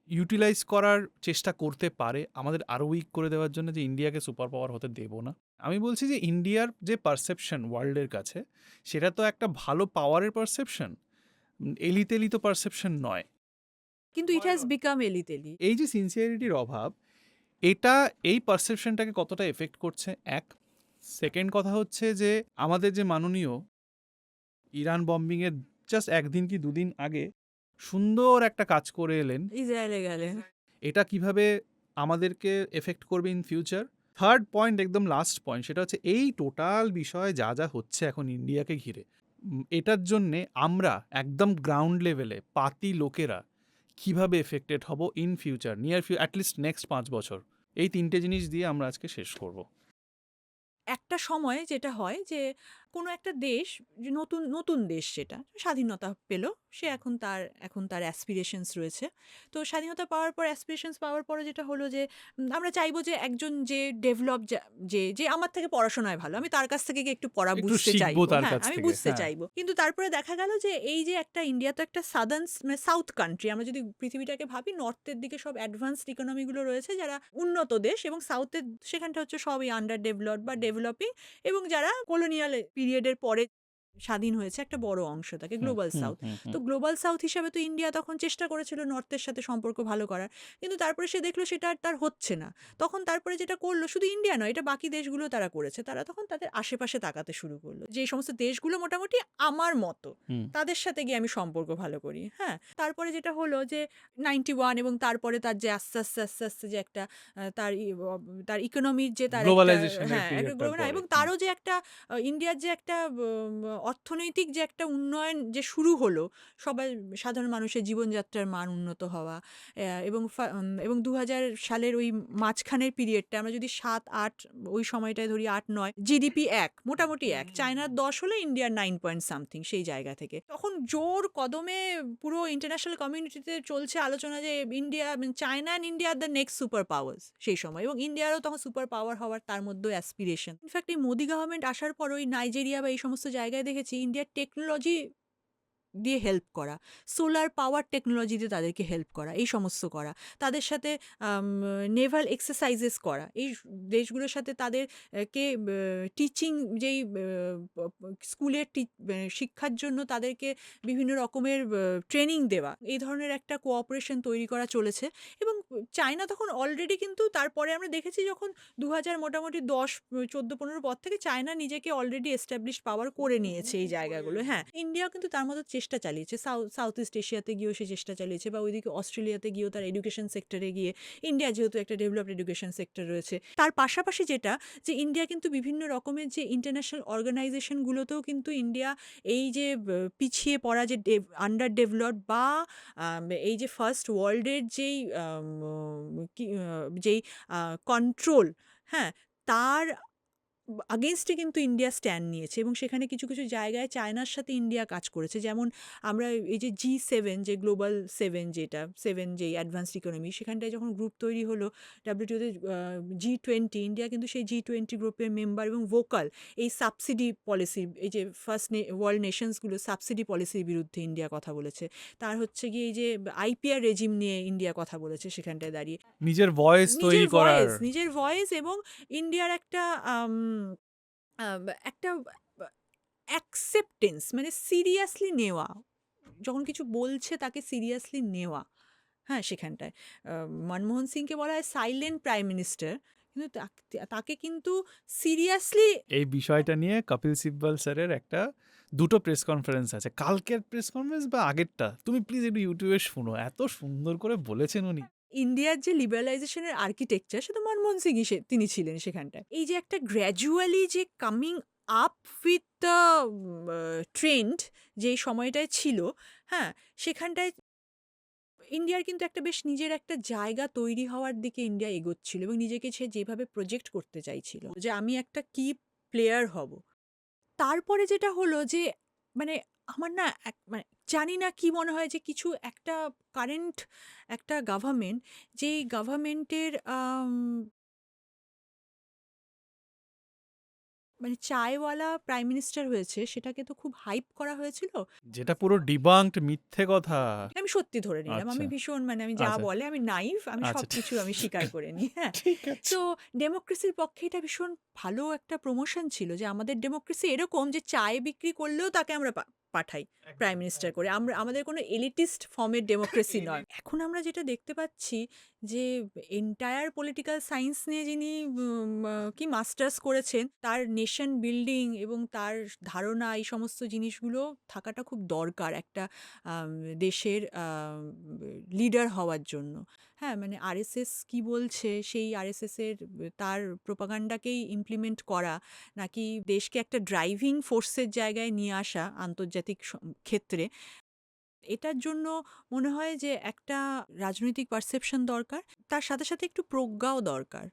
ইউটিলাইজ করার চেষ্টা করতে পারে আমাদের আরও উইক করে দেওয়ার জন্য, যে ইন্ডিয়াকে সুপার পাওয়ার হতে দেব না। আমি বলছি যে ইন্ডিয়ার যে পারসেপশন ওয়ার্ল্ডের কাছে, সেটা তো একটা ভালো পাওয়ারের পারসেপশন, এলিতেলি তো পারসেপশন নয়। কিন্তু ইট হ্যাজ বিকাম এলিতেলি। এই যে সিনসিয়ারিটির অভাব, এটা এই পারসেপশনটাকে কতটা এফেক্ট করছে, এক। সেকেন্ড কথা হচ্ছে যে আমাদের যে মাননীয় ইরান বম্বিংয়ের জাস্ট একদিন কি দুদিন আগে সুন্দর একটা কাজ করে এলেন, ইসরায়েলে গেলে এটা কিভাবে আমাদেরকে এফেক্ট করবে ইন ফিউচার। থার্ড পয়েন্ট, একদম লাস্ট পয়েন্ট, সেটা হচ্ছে এই টোটাল বিষয় যা যা হচ্ছে এখন ইন্ডিয়াকে ঘিরে, এটার জন্যে আমরা একদম গ্রাউন্ড লেভেলে পাতি লোকেরা কিভাবে এফেক্টেড হব in future, near at least next 5 বছর। এই তিনটে জিনিস দিয়ে আমরা আজকে শেষ করব। একটা সময় যেটা হয় যে কোনো একটা দেশ, যে নতুন নতুন দেশ, সেটা স্বাধীনতা পেল, সে এখন তার অ্যাসপিরেশনস রয়েছে। তো স্বাধীনতা পাওয়ার পর, অ্যাসপিরেশনস পাওয়ার পরে যেটা হলো যে আমরা চাইবো যে একজন যে ডেভেলপ, যে যে আমার থেকে পড়াশোনায় ভালো, আমি তার কাছ থেকে গিয়ে একটু পড়া একটু বুঝতে শিখবো চাইবো, তার হ্যাঁ, কাছ আমি থেকে, বুঝতে হ্যাঁ। চাইবো। কিন্তু তারপরে দেখা গেল যে এই যে একটা ইন্ডিয়া তো একটা সাদার্ন, মানে সাউথ কান্ট্রি, আমরা যদি পৃথিবীটাকে ভাবি, নর্থের দিকে সব অ্যাডভান্সড ইকোনমিগুলো রয়েছে, যারা উন্নত দেশ, এবং সাউথের সেখানটা হচ্ছে সবই আন্ডার ডেভেলপড বা ডেভেলপিং, এবং যারা কলোনিয়াল পিরিয়ডের পরে স্বাধীন হয়েছে একটা বড় অংশ থাকে, হুম গ্লোবাল হুম সাউথ। হুম তো হুম। গ্লোবাল সাউথ হিসাবে তো ইন্ডিয়া তখন চেষ্টা করেছিল নর্থের সাথে সম্পর্ক ভালো করার, কিন্তু তারপরে সে দেখলো সেটা আর তার হচ্ছে না। তখন তারপরে যেটা করলো, শুধু ইন্ডিয়া নয়, এটা বাকি দেশগুলো তারা করেছে, তারা তখন তাদের আশেপাশে তাকাতে শুরু করলো, যে সমস্ত দেশগুলো মোটামুটি আমার মতো, হুম। তাদের সাথে গিয়ে আমি সম্পর্ক ভালো করি। হ্যাঁ, তারপরে যেটা হলো যে 91, এবং তারপরে তার যে আস্তে আস্তে আস্তে আস্তে যে একটা তার ইকোনমির যে তার একটা, গ্লোবালাইজেশনের হ্যাঁ, একটা পিরিয়ডটার গ্লোবাল, পরে। এবং তারও যে একটা ইন্ডিয়ার যে একটা অর্থনৈতিক যে একটা উন্নয়ন যে শুরু হলো, সবাই সাধারণ মানুষের জীবনযাত্রার মান উন্নত হওয়া, এবং ২০০০ সালের ওই মাঝখানের পিরিয়ডটা আমরা যদি ৭-৮ ওই সময়টায় ধরি, ৮-৯ জিডিপি মোটামুটি চায়নার ১০ হলে ইন্ডিয়ার 9 পয়েন্ট সামথিং, সেই জায়গা থেকে তখন জোর কদমে পুরো ইন্টারন্যাশনাল কমিউনিটিতে চলছে আলোচনা যে China and India are the next super powers সেই সময়, এবং ইন্ডিয়ারও তখন সুপার পাওয়ার হওয়ার তার মধ্যেও অ্যাসপিরেশন। ইনফ্যাক্ট এই মোদি গভর্নমেন্ট আসার পর ওই নাইজেরিয়া বা এই সমস্ত জায়গায় দেখেছি ইন্ডিয়ার টেকনোলজি দিয়ে হেল্প করা, সোলার পাওয়ার টেকনোলজি দিয়ে তাদেরকে হেল্প করা, এই সমস্ত করা, তাদের সাথে নেভাল এক্সারসাইজেস করা, এই দেশগুলোর সাথে তাদের কে টিচিং যেই স্কুলের শিক্ষার জন্য তাদেরকে বিভিন্ন রকমের ট্রেনিং দেওয়া, এই ধরনের একটা কোঅপারেশন তৈরি করা চলেছে। এবং চায়না তখন অলরেডি, কিন্তু তারপরে আমরা দেখেছি যখন ২০০০ মোটামুটি ১০, ১৪, ১৫ পর থেকে চায়না নিজেকে অলরেডি এস্টাবলিশ পাওয়ার করে নিয়েছে এই জায়গাগুলো। হ্যাঁ, ইন্ডিয়াও কিন্তু তার মতো চেষ্টা চালিয়েছে, সাউথ ইস্ট এশিয়াতে গিয়েও সে চেষ্টা চালিয়েছে, বা ওইদিকে অস্ট্রেলিয়াতে গিয়েও তার এডুকেশন সেক্টরে গিয়ে, ইন্ডিয়া যেহেতু একটা ডেভেলপড এডুকেশন সেক্টর রয়েছে, তার পাশাপাশি যেটা যে ইন্ডিয়া কিন্তু বিভিন্ন রকমের যে ইন্টারন্যাশনাল অর্গানাইজেশনগুলোতেও কিন্তু ইন্ডিয়া এই যে পিছিয়ে পড়া যে আন্ডার ডেভেলপড বা এই যে ফার্স্ট ওয়ার্ল্ডের যেই কন্ট্রোল, হ্যাঁ, তার আগেনস্টে কিন্তু ইন্ডিয়া স্ট্যান্ড নিয়েছে, এবং সেখানে কিছু কিছু জায়গায় চায়নার সাথে ইন্ডিয়া কাজ করেছে। যেমন আমরা এই যে G7, যে গ্লোবাল 7, যেটা 7 যেই অ্যাডভান্সড ইকোনমি, সেখানটায় যখন গ্রুপ তৈরি হলো WTO-তে, G20, ইন্ডিয়া কিন্তু সেই G20 গ্রুপের মেম্বার, এবং ভোকাল এই সাবসিডি পলিসি, এই যে ফার্স্ট ওয়ার্ল্ড নেশনসগুলো সাবসিডি পলিসির বিরুদ্ধে ইন্ডিয়া কথা বলেছে। তার হচ্ছে গিয়ে এই যে IPR রেজিম নিয়ে ইন্ডিয়া কথা বলেছে সেখানটায় দাঁড়িয়ে, নিজের ভয়েস তৈরি করার। নিজের ভয়েস, এবং ইন্ডিয়ার একটা একটা অ্যাকসেপ্টেন্স, মানে সিরিয়াসলি নেওয়া, যখন কিছু বলছে তাকে সিরিয়াসলি নেওয়া। হ্যাঁ, সেখানটায় মনমোহন সিংকে বলা হয় সাইলেন্ট প্রাইম মিনিস্টার, কিন্তু তাকে কিন্তু সিরিয়াসলি। এই বিষয়টা নিয়ে কপিল সিব্বল স্যারের একটা দুটো প্রেস কনফারেন্স আছে, কালকের প্রেস কনফারেন্স বা আগেরটা, তুমি প্লিজ একটু ইউটিউবে শুনো, এত সুন্দর করে বলেছেন উনি। ইন্ডিয়ার যে লিবারালাইজেশনের আর্কিটেকচার, সেটা মনমোহন সিংই তিনি ছিলেন সেখানটায়। এই যে একটা গ্র্যাজুয়ালি যে coming up with the trend যে সময়টায় ছিল, হ্যাঁ, সেখানটায় ইন্ডিয়ার কিন্তু একটা বেশ নিজের একটা জায়গা তৈরি হওয়ার দিকে ইন্ডিয়া এগোচ্ছিল, এবং নিজেকে সে যেভাবে প্রজেক্ট করতে চাইছিল যে আমি একটা কি প্লেয়ার হব। তারপরে যেটা হলো যে, মানে আমার না মানে জানি না কি মনে হয় যে কিছু একটা কারেন্ট একটা গভর্নমেন্ট, যেই গভর্নমেন্টের মানে চায়ওয়ালা প্রাইম মিনিস্টার হয়েছে, সেটাকে তো খুব হাইপ করা হয়েছিল। যেটা পুরো ডিবাঙ্কড মিথ্যে কথা। আমি সত্যি ধরে নিলাম, আচ্ছা আমি ভীষণ, মানে আমি যা আচ্ছা বলে আমি নাইভ, আমি আচ্ছা সবকিছু আমি স্বীকার করে নিই। হ্যাঁ, ঠিক আছে। তো ডেমোক্রেসির পক্ষে এটা ভীষণ ভালো একটা প্রমোশন ছিল যে আমাদের ডেমোক্রেসি এরকম যে চায় বিক্রি করলেও তাকে আমরা পাঠাই প্রাইম মিনিস্টার করে, আমরা আমাদের কোনো এলিটিস্ট ফর্মের ডেমোক্রেসি নয়। এখন আমরা যেটা দেখতে পাচ্ছি যে এন্টায়ার পলিটিক্যাল সায়েন্স নিয়ে যিনি কি মাস্টার্স করেছেন, তার নেশন বিল্ডিং এবং তার ধারণা, এই সমস্ত জিনিসগুলো থাকাটা খুব দরকার একটা দেশের লিডার হওয়ার জন্য। হ্যাঁ, মানে আরএসএস কি বলছে, সেই আরএসএসের তার প্রোপাগান্ডাকেই ইমপ্লিমেন্ট করা, নাকি দেশকে একটা ড্রাইভিং ফোর্সের জায়গায় নিয়ে আসা আন্তর্জাতিক ক্ষেত্রে, এটার জন্য মনে হয় যে একটা রাজনৈতিক পারসেপশন দরকার, তার সাথে সাথে একটু প্রজ্ঞাও দরকার।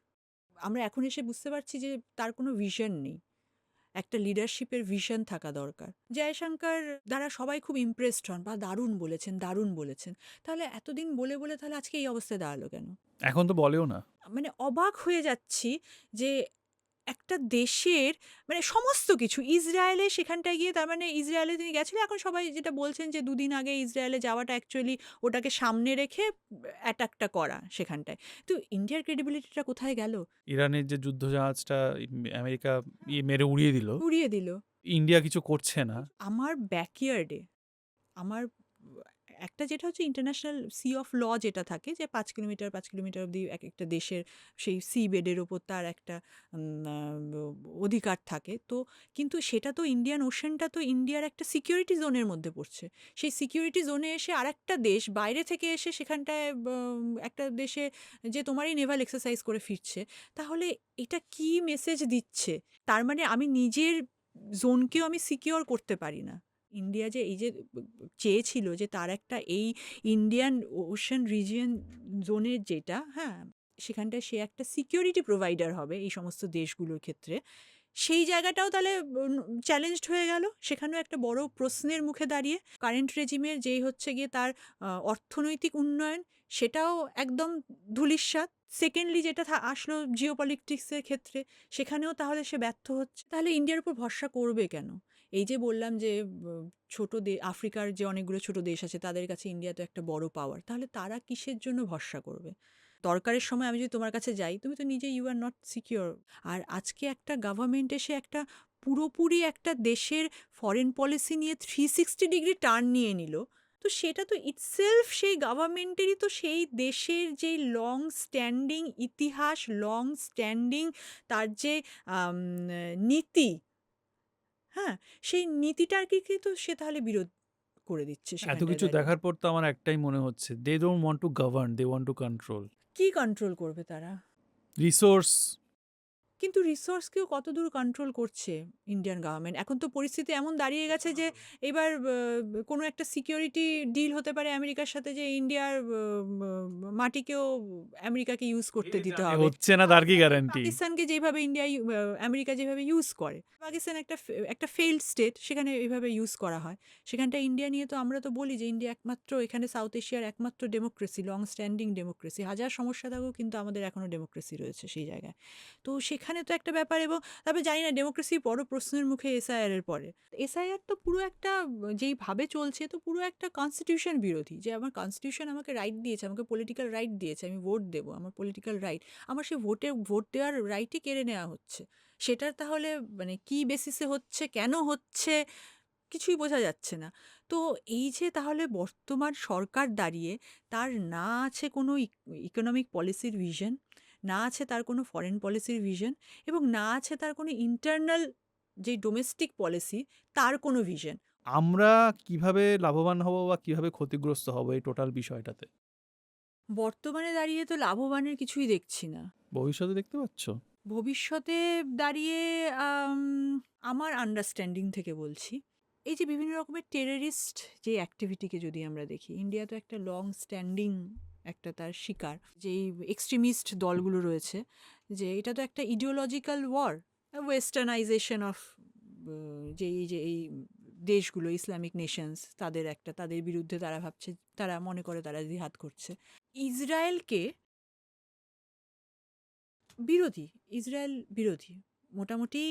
আমরা এখন এসে বুঝতে পারছি যে তার কোনো ভিশন নেই, একটা লিডারশিপের ভিশন থাকা দরকার। জয়শঙ্কর দ্বারা সবাই খুব ইমপ্রেসড হন, বা দারুণ বলেছেন, দারুণ বলেছেন। তাহলে এতদিন বলে বলে তাহলে আজকে এই অবস্থায় দাঁড়ালো কেন? এখন তো বলেও না। মানে অবাক হয়ে যাচ্ছি যে একটা দেশের, মানে সমস্ত কিছু ইসরায়েলে, সেখানটায় গিয়ে, তার মানে ইসরায়েলে তিনি গেছিলেন, এখন সবাই যেটা বলছেন যে ২ দিন আগে ইসরায়েলে যাওয়াটা অ্যাকচুয়ালি ওটাকে সামনে রেখে অ্যাটাকটা করা সেখানটায়। তো ইন্ডিয়ার ক্রেডিবিলিটিটা কোথায় গেল? ইরানের যে যুদ্ধজাহাজটা আমেরিকা মেরে উড়িয়ে দিল, উড়িয়ে দিল। ইন্ডিয়া কিছু করছে না। আমার ব্যাকইয়ার্ডে, আমার একটা যেটা হচ্ছে ইন্টারন্যাশনাল সি অফ ল যেটা থাকে, যে ৫ কিলোমিটার অব্দি এক একটা দেশের সেই সি বেডের ওপর তার একটা অধিকার থাকে। তো কিন্তু সেটা তো ইন্ডিয়ান ওশেনটা তো ইন্ডিয়ার একটা সিকিউরিটি জোনের মধ্যে পড়ছে। সেই সিকিউরিটি জোনে এসে আরেকটা দেশ বাইরে থেকে এসে সেখানটায় একটা দেশে যে তোমারই নেভাল এক্সারসাইজ করে ফিরছে, তাহলে এটা কি মেসেজ দিচ্ছে? তার মানে আমি নিজের জোনকেও আমি সিকিওর করতে পারি না। ইন্ডিয়া যে এই যে চেয়েছিল যে তার একটা এই ইন্ডিয়ান ওশেন রিজিয়ন জোনের যেটা, হ্যাঁ, সেখানটায় সে একটা সিকিউরিটি প্রোভাইডার হবে এই সমস্ত দেশগুলোর ক্ষেত্রে, সেই জায়গাটাও তাহলে চ্যালেঞ্জড হয়ে গেল। সেখানেও একটা বড় প্রশ্নের মুখে দাঁড়িয়ে কারেন্ট রেজিমের যেই হচ্ছে গিয়ে তার অর্থনৈতিক উন্নয়ন, সেটাও একদম ধূলিসাৎ। সেকেন্ডলি যেটা আসলো জিওপলিটিক্সের ক্ষেত্রে, সেখানেও তাহলে সে ব্যর্থ হচ্ছে। তাহলে ইন্ডিয়ার উপর ভরসা করবে কেন? এই যে বললাম যে ছোট আফ্রিকার যে অনেকগুলো ছোট দেশ আছে তাদের কাছে ইন্ডিয়া তো একটা বড় পাওয়ার, তাহলে তারা কিসের জন্য ভরসা করবে? দরকারের সময় আমি যদি তোমার কাছে যাই, তুমি তো নিজে ইউ আর নট সিকিওর। আর আজকে একটা গভর্নমেন্ট এসে একটা পুরোপুরি একটা দেশের ফরেন পলিসি নিয়ে 360 ডিগ্রি টার্ন নিয়ে নিল, তো সেটা তো ইটসেলফ সেই গভর্নমেন্টেরই তো সেই দেশের যে লং স্ট্যান্ডিং ইতিহাস, লং স্ট্যান্ডিং তার যে নীতি, হ্যাঁ, সেই নীতিটার কি তো সে তাহলে বিরোধ করে দিচ্ছে এত সেখানটায় কিছু দাঁড়িয়ে। দেখার পর তো আমার একটাই মনে হচ্ছে, they don't want to govern, they want to control কি কন্ট্রোল করবে তারা? রিসোর্স। কিন্তু রিসোর্সকেও কতদূর কন্ট্রোল করছে ইন্ডিয়ান গভর্নমেন্ট? এখন তো পরিস্থিতি এমন দাঁড়িয়ে গেছে যে এবার কোনো একটা সিকিউরিটি ডিল হতে পারে আমেরিকার সাথে, যে ইন্ডিয়ার মাটিকেও আমেরিকাকে ইউজ করতে দিতে হবে। হচ্ছে না তার কি গ্যারান্টি? পাকিস্তানকে যেভাবে আমেরিকা যেভাবে ইউজ করে, পাকিস্তান একটা ফেইল্ড স্টেট, সেখানে এইভাবে ইউজ করা হয়। সেখানটা ইন্ডিয়া নিয়ে তো আমরা তো বলি যে ইন্ডিয়া একমাত্র এখানে সাউথ এশিয়ার একমাত্র ডেমোক্রেসি, লং স্ট্যান্ডিং ডেমোক্রেসি। হাজার সমস্যা থাকেও কিন্তু আমাদের এখনও ডেমোক্রেসি রয়েছে সেই জায়গায়। তো সেখানে তো একটা ব্যাপার। এবং তারপরে জানি না, ডেমোক্রেসি বড় প্রশ্নের মুখে এসআইআর এর পরে। এসআইআর তো পুরো একটা যেইভাবে চলছে, তো পুরো একটা কনস্টিটিউশন বিরোধী। যে আমার কনস্টিটিউশন আমাকে রাইট দিয়েছে, আমাকে পলিটিক্যাল রাইট দিয়েছে, আমি ভোট দেবো, আমার পলিটিক্যাল রাইট, আমার সেই ভোট দেওয়ার রাইটই কেড়ে নেওয়া হচ্ছে। সেটার তাহলে মানে কি বেসিসে হচ্ছে, কেন হচ্ছে, কিছুই বোঝা যাচ্ছে না। তো এই যে তাহলে বর্তমান সরকার দাঁড়িয়ে, তার না আছে কোনো ইকোনমিক পলিসির ভিশন, না আছে তার কোনো ফরেন পলিসির ভিশন, এবং না আছে তার কোনো ইন্টারনাল যে ডোমেস্টিক পলিসি, তার কোনো ভিশন। আমরা কিভাবে লাভবান হব বা কিভাবে ক্ষতিগ্রস্ত হব এই টোটাল বিষয়টাতে বর্তমানে দাঁড়িয়ে তো লাভবানের কিছুই দেখছি না। ভবিষ্যতে দেখতে পাচ্ছ? ভবিষ্যতে দাঁড়িয়ে আম, আমার আন্ডারস্ট্যান্ডিং থেকে বলছি, এই যে বিভিন্ন রকমের টেররিস্ট যে অ্যাক্টিভিটিকে যদি আমরা দেখি, ইন্ডিয়া তো একটা লং স্ট্যান্ডিং একটা তার শিকার, যেই এক্সট্রিমিস্ট দলগুলো রয়েছে, যে এটা তো একটা ইডিওলজিক্যাল ওয়ার, ওয়েস্টার্নাইজেশন অফ যে এই দেশগুলো, ইসলামিক নেশনস, তাদের বিরুদ্ধে তারা ভাবছে, তারা মনে করে তারা জিহাদ করছে। ইসরায়েলকে বিরোধী, ইসরায়েল বিরোধী মোটামুটি,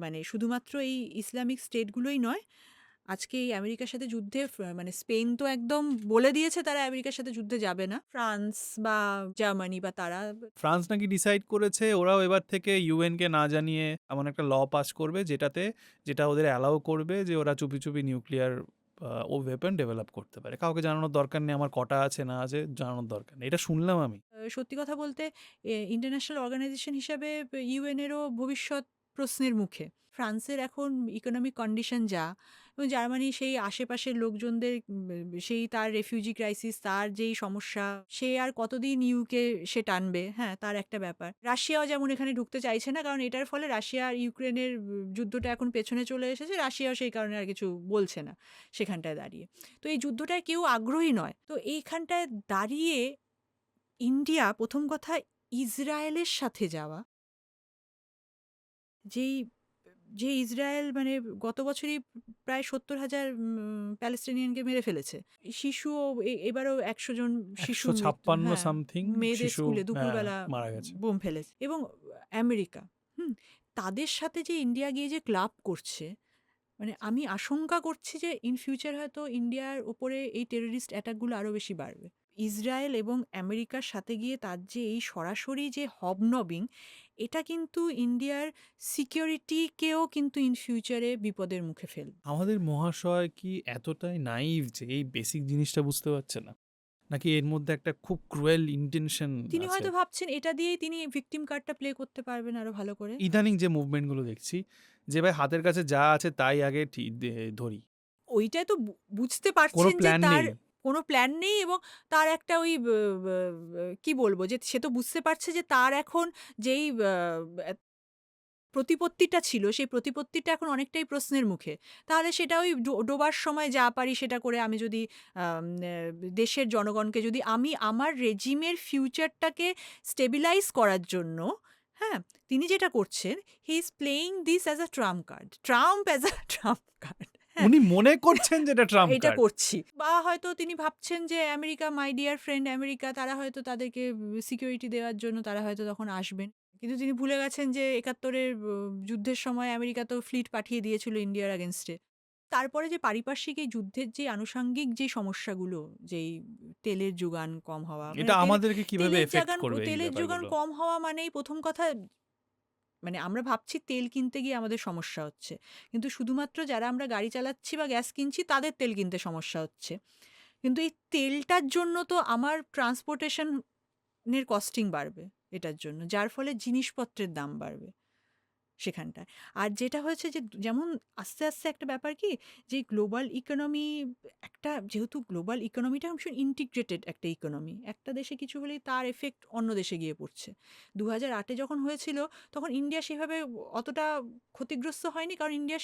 মানে শুধুমাত্র এই ইসলামিক স্টেটগুলোই নয়। আজকে এই আমেরিকার সাথে যুদ্ধে মানে স্পেন তো একদম বলে দিয়েছে তারা আমেরিকার সাথে যুদ্ধে যাবে না। ফ্রান্স বা জার্মানি বা তারা, ফ্রান্স নাকি ডিসাইড করেছে ওরাও এবার থেকে ইউএন কে না জানিয়ে এমন একটা ল পাস করবে যেটা ওদের অ্যালাউ করবে যে ওরা চুপি চুপি নিউক্লিয়ার ও ওয়েপন ডেভেলপ করতে পারে। কাউকে জানানোর দরকার নেই আমার কটা আছে না আছে, জানানোর দরকার নেই। এটা শুনলাম আমি। সত্যি কথা বলতে ইন্টারন্যাশনাল অর্গানাইজেশন হিসাবে ইউএনেরও ভবিষ্যৎ প্রশ্নের মুখে। ফ্রান্সের এখন ইকোনমিক কন্ডিশন যা, এবং জার্মানি সেই আশেপাশের লোকজনদের সেই তার রেফিউজি ক্রাইসিস, তার যেই সমস্যা, সে আর কতদিন ইউকে সে টানবে, হ্যাঁ, তার একটা ব্যাপার। রাশিয়াও যেমন এখানে ঢুকতে চাইছে না, কারণ এটার ফলে রাশিয়া আর ইউক্রেনের যুদ্ধটা এখন পেছনে চলে এসেছে, রাশিয়াও সেই কারণে আর কিছু বলছে না সেখানটায় দাঁড়িয়ে। তো এই যুদ্ধটায় কেউ আগ্রহী নয়। তো এইখানটায় দাঁড়িয়ে ইন্ডিয়া প্রথম কথা ইসরায়েলের সাথে যাওয়া, যেই যে ইসরায়েল মানে গত বছরই প্রায় 70,000 প্যালেস্টিনিয়ানকে মেরে ফেলেছে। শিশুও এবারও 100 জন শিশু 156 হ্যাঁ, সামথিং মেয়েদের শিশু স্কুলে দুপুরবেলা মারা গেছে। বোম ফেলেছে। এবং আমেরিকা, হুম, তাদের সাথে যে ইন্ডিয়া গিয়ে যে ক্লাব করছে, মানে আমি আশঙ্কা করছি যে ইন ফিউচার হয়তো ইন্ডিয়ার ওপরে এই টেররিস্ট অ্যাটাকগুলো আরও বেশি বাড়বে। ইসরায়েল এবং আমেরিকার সাথে গিয়ে তার যে এই সরাসরি যে হবনবিং, এটা কিন্তু ইন্ডিয়ার সিকিউরিটিকেও কিন্তু ইন ফিউচারে বিপদের মুখে ফেলবে। আমাদের মহাশয় কি এতটাই নাইভ যে এই বেসিক জিনিসটা বুঝতে পারছে না, নাকি এর মধ্যে একটা খুব ক্রুয়েল ইন্টেনশন তিনি আছে? হয়তো ভাবছেন এটা দিয়েই তিনি ভিকটিম কার্ডটা প্লে করতে পারবেন আরো ভালো করে। ইদানিং যে মুভমেন্টগুলো দেখছি, যে ভাই হাতের কাছে যা আছে তাই আগে ধরি, ওইটাই তো বুঝতে কোনো পারছেন যে প্ল্যান তার নেই। কোনো প্ল্যান নেই, এবং তার একটা ওই কি বলবো, যে সে তো বুঝতে পারছে যে তার এখন যেই প্রতিপত্তিটা ছিল সেই প্রতিপত্তিটা এখন অনেকটাই প্রশ্নের মুখে। তাহলে সেটা ওই ডোবার সময় যা পারি সেটা করে আমি যদি দেশের জনগণকে যদি আমি আমার রেজিমের ফিউচারটাকে স্টেবিলাইজ করার জন্য, হ্যাঁ, তিনি যেটা করছেন, he is playing this as a Trump as a Trump card. উনি মনে করছেন যেটা ট্রাম্প এটা কার্ড। করছি, বা হয়তো তিনি ভাবছেন যে America, my dear friend America, তারা হয়তো তাদেরকে সিকিউরিটি দেওয়ার জন্য তারা হয়তো তখন আসবেন। কিন্তু তিনি ভুলে গেছেন যে ৭১-এর যুদ্ধের সময় আমেরিকা তো ফ্লিট পাঠিয়ে দিয়েছিল ইন্ডিয়ার আগেনস্টে। তারপরে যে পারিপার্শ্বিক এই যুদ্ধের যে আনুষঙ্গিক যে সমস্যাগুলো, যেই তেলের যোগান কম হওয়া, এটা আমাদেরকে কিভাবে এফেক্ট করবে এই তেলের যোগান ব্যাপারগুলো? কম হওয়া মানেই প্রথম কথা, মানে আমরা ভাবছি তেল কিনতে গিয়ে আমাদের সমস্যা হচ্ছে, কিন্তু শুধুমাত্র যারা আমরা গাড়ি চালাচ্ছি বা গ্যাস কিনছি তাদের তেল কিনতে সমস্যা হচ্ছে। কিন্তু এই তেলটার জন্য তো আমার ট্রান্সপোর্টেশনের কস্টিং বাড়বে এটার জন্য, যার ফলে জিনিসপত্রের দাম বাড়বে সেখানটায়। আর যেটা হয়েছে যে যেমন আস্তে আস্তে একটা ব্যাপার কি, যে গ্লোবাল ইকোনমি, একটা যেহেতু গ্লোবাল ইকোনমিটা ভীষণ ইন্টিগ্রেটেড একটা ইকোনমি, একটা দেশে কিছু হলেই তার এফেক্ট অন্য দেশে গিয়ে পড়ছে। ২০০৮-এ যখন হয়েছিল তখন ইন্ডিয়া সেভাবে অতটা ক্ষতিগ্রস্ত হয়নি, কারণ ইন্ডিয়া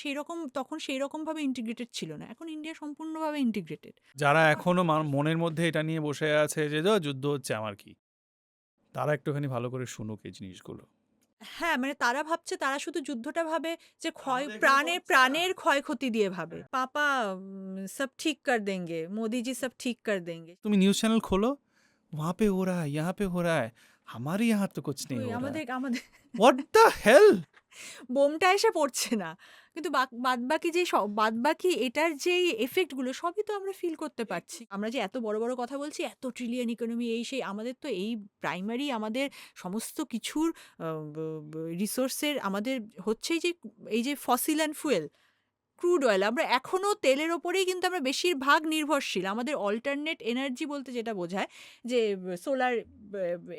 তখন সেই রকমভাবে ইন্টিগ্রেটেড ছিল না। এখন ইন্ডিয়া সম্পূর্ণভাবে ইন্টিগ্রেটেড। যারা এখনো মনের মধ্যে এটা নিয়ে বসে আছে যে যুদ্ধ হচ্ছে আমার কি, তারা একটুখানি ভালো করে শুনুক এই জিনিসগুলো। হ্যাঁ, মানে তারা ভাবছে, তারা শুধু যুদ্ধটা ভাবে যে আমাদের এখানে প্রাণের ক্ষয়ক্ষতি দিয়ে ভাবে। পাপা সব ঠিক কর দেঙ্গে, মোদিজি সব ঠিক কর দেঙ্গে। তুমি নিউজ চ্যানেল খোলো, वहां पे हो रहा है, यहाँ पे हो रहा है, हमारे यहाँ तो कुछ नहीं ওই हो रहा है। আমাদের What the hell? বোমটা এসে পড়ছে না। কিন্তু বাদবাকি বাদবাকি এটার যেই এফেক্ট গুলো সবই তো আমরা ফিল করতে পারছি। আমরা যে এত বড় বড় কথা বলছি, এত ট্রিলিয়ন ইকোনমি, এই সেই, আমাদের তো এই প্রাইমারি আমাদের সমস্ত কিছুর রিসোর্সের আমাদের হচ্ছে এই যে fossil and fuel, crude oil, আমরা এখনো তেলের ওপরেই কিন্তু আমরা বেশিরভাগ নির্ভরশীল। আমাদের অল্টারনেট এনার্জি বলতে যেটা বোঝায় যে সোলার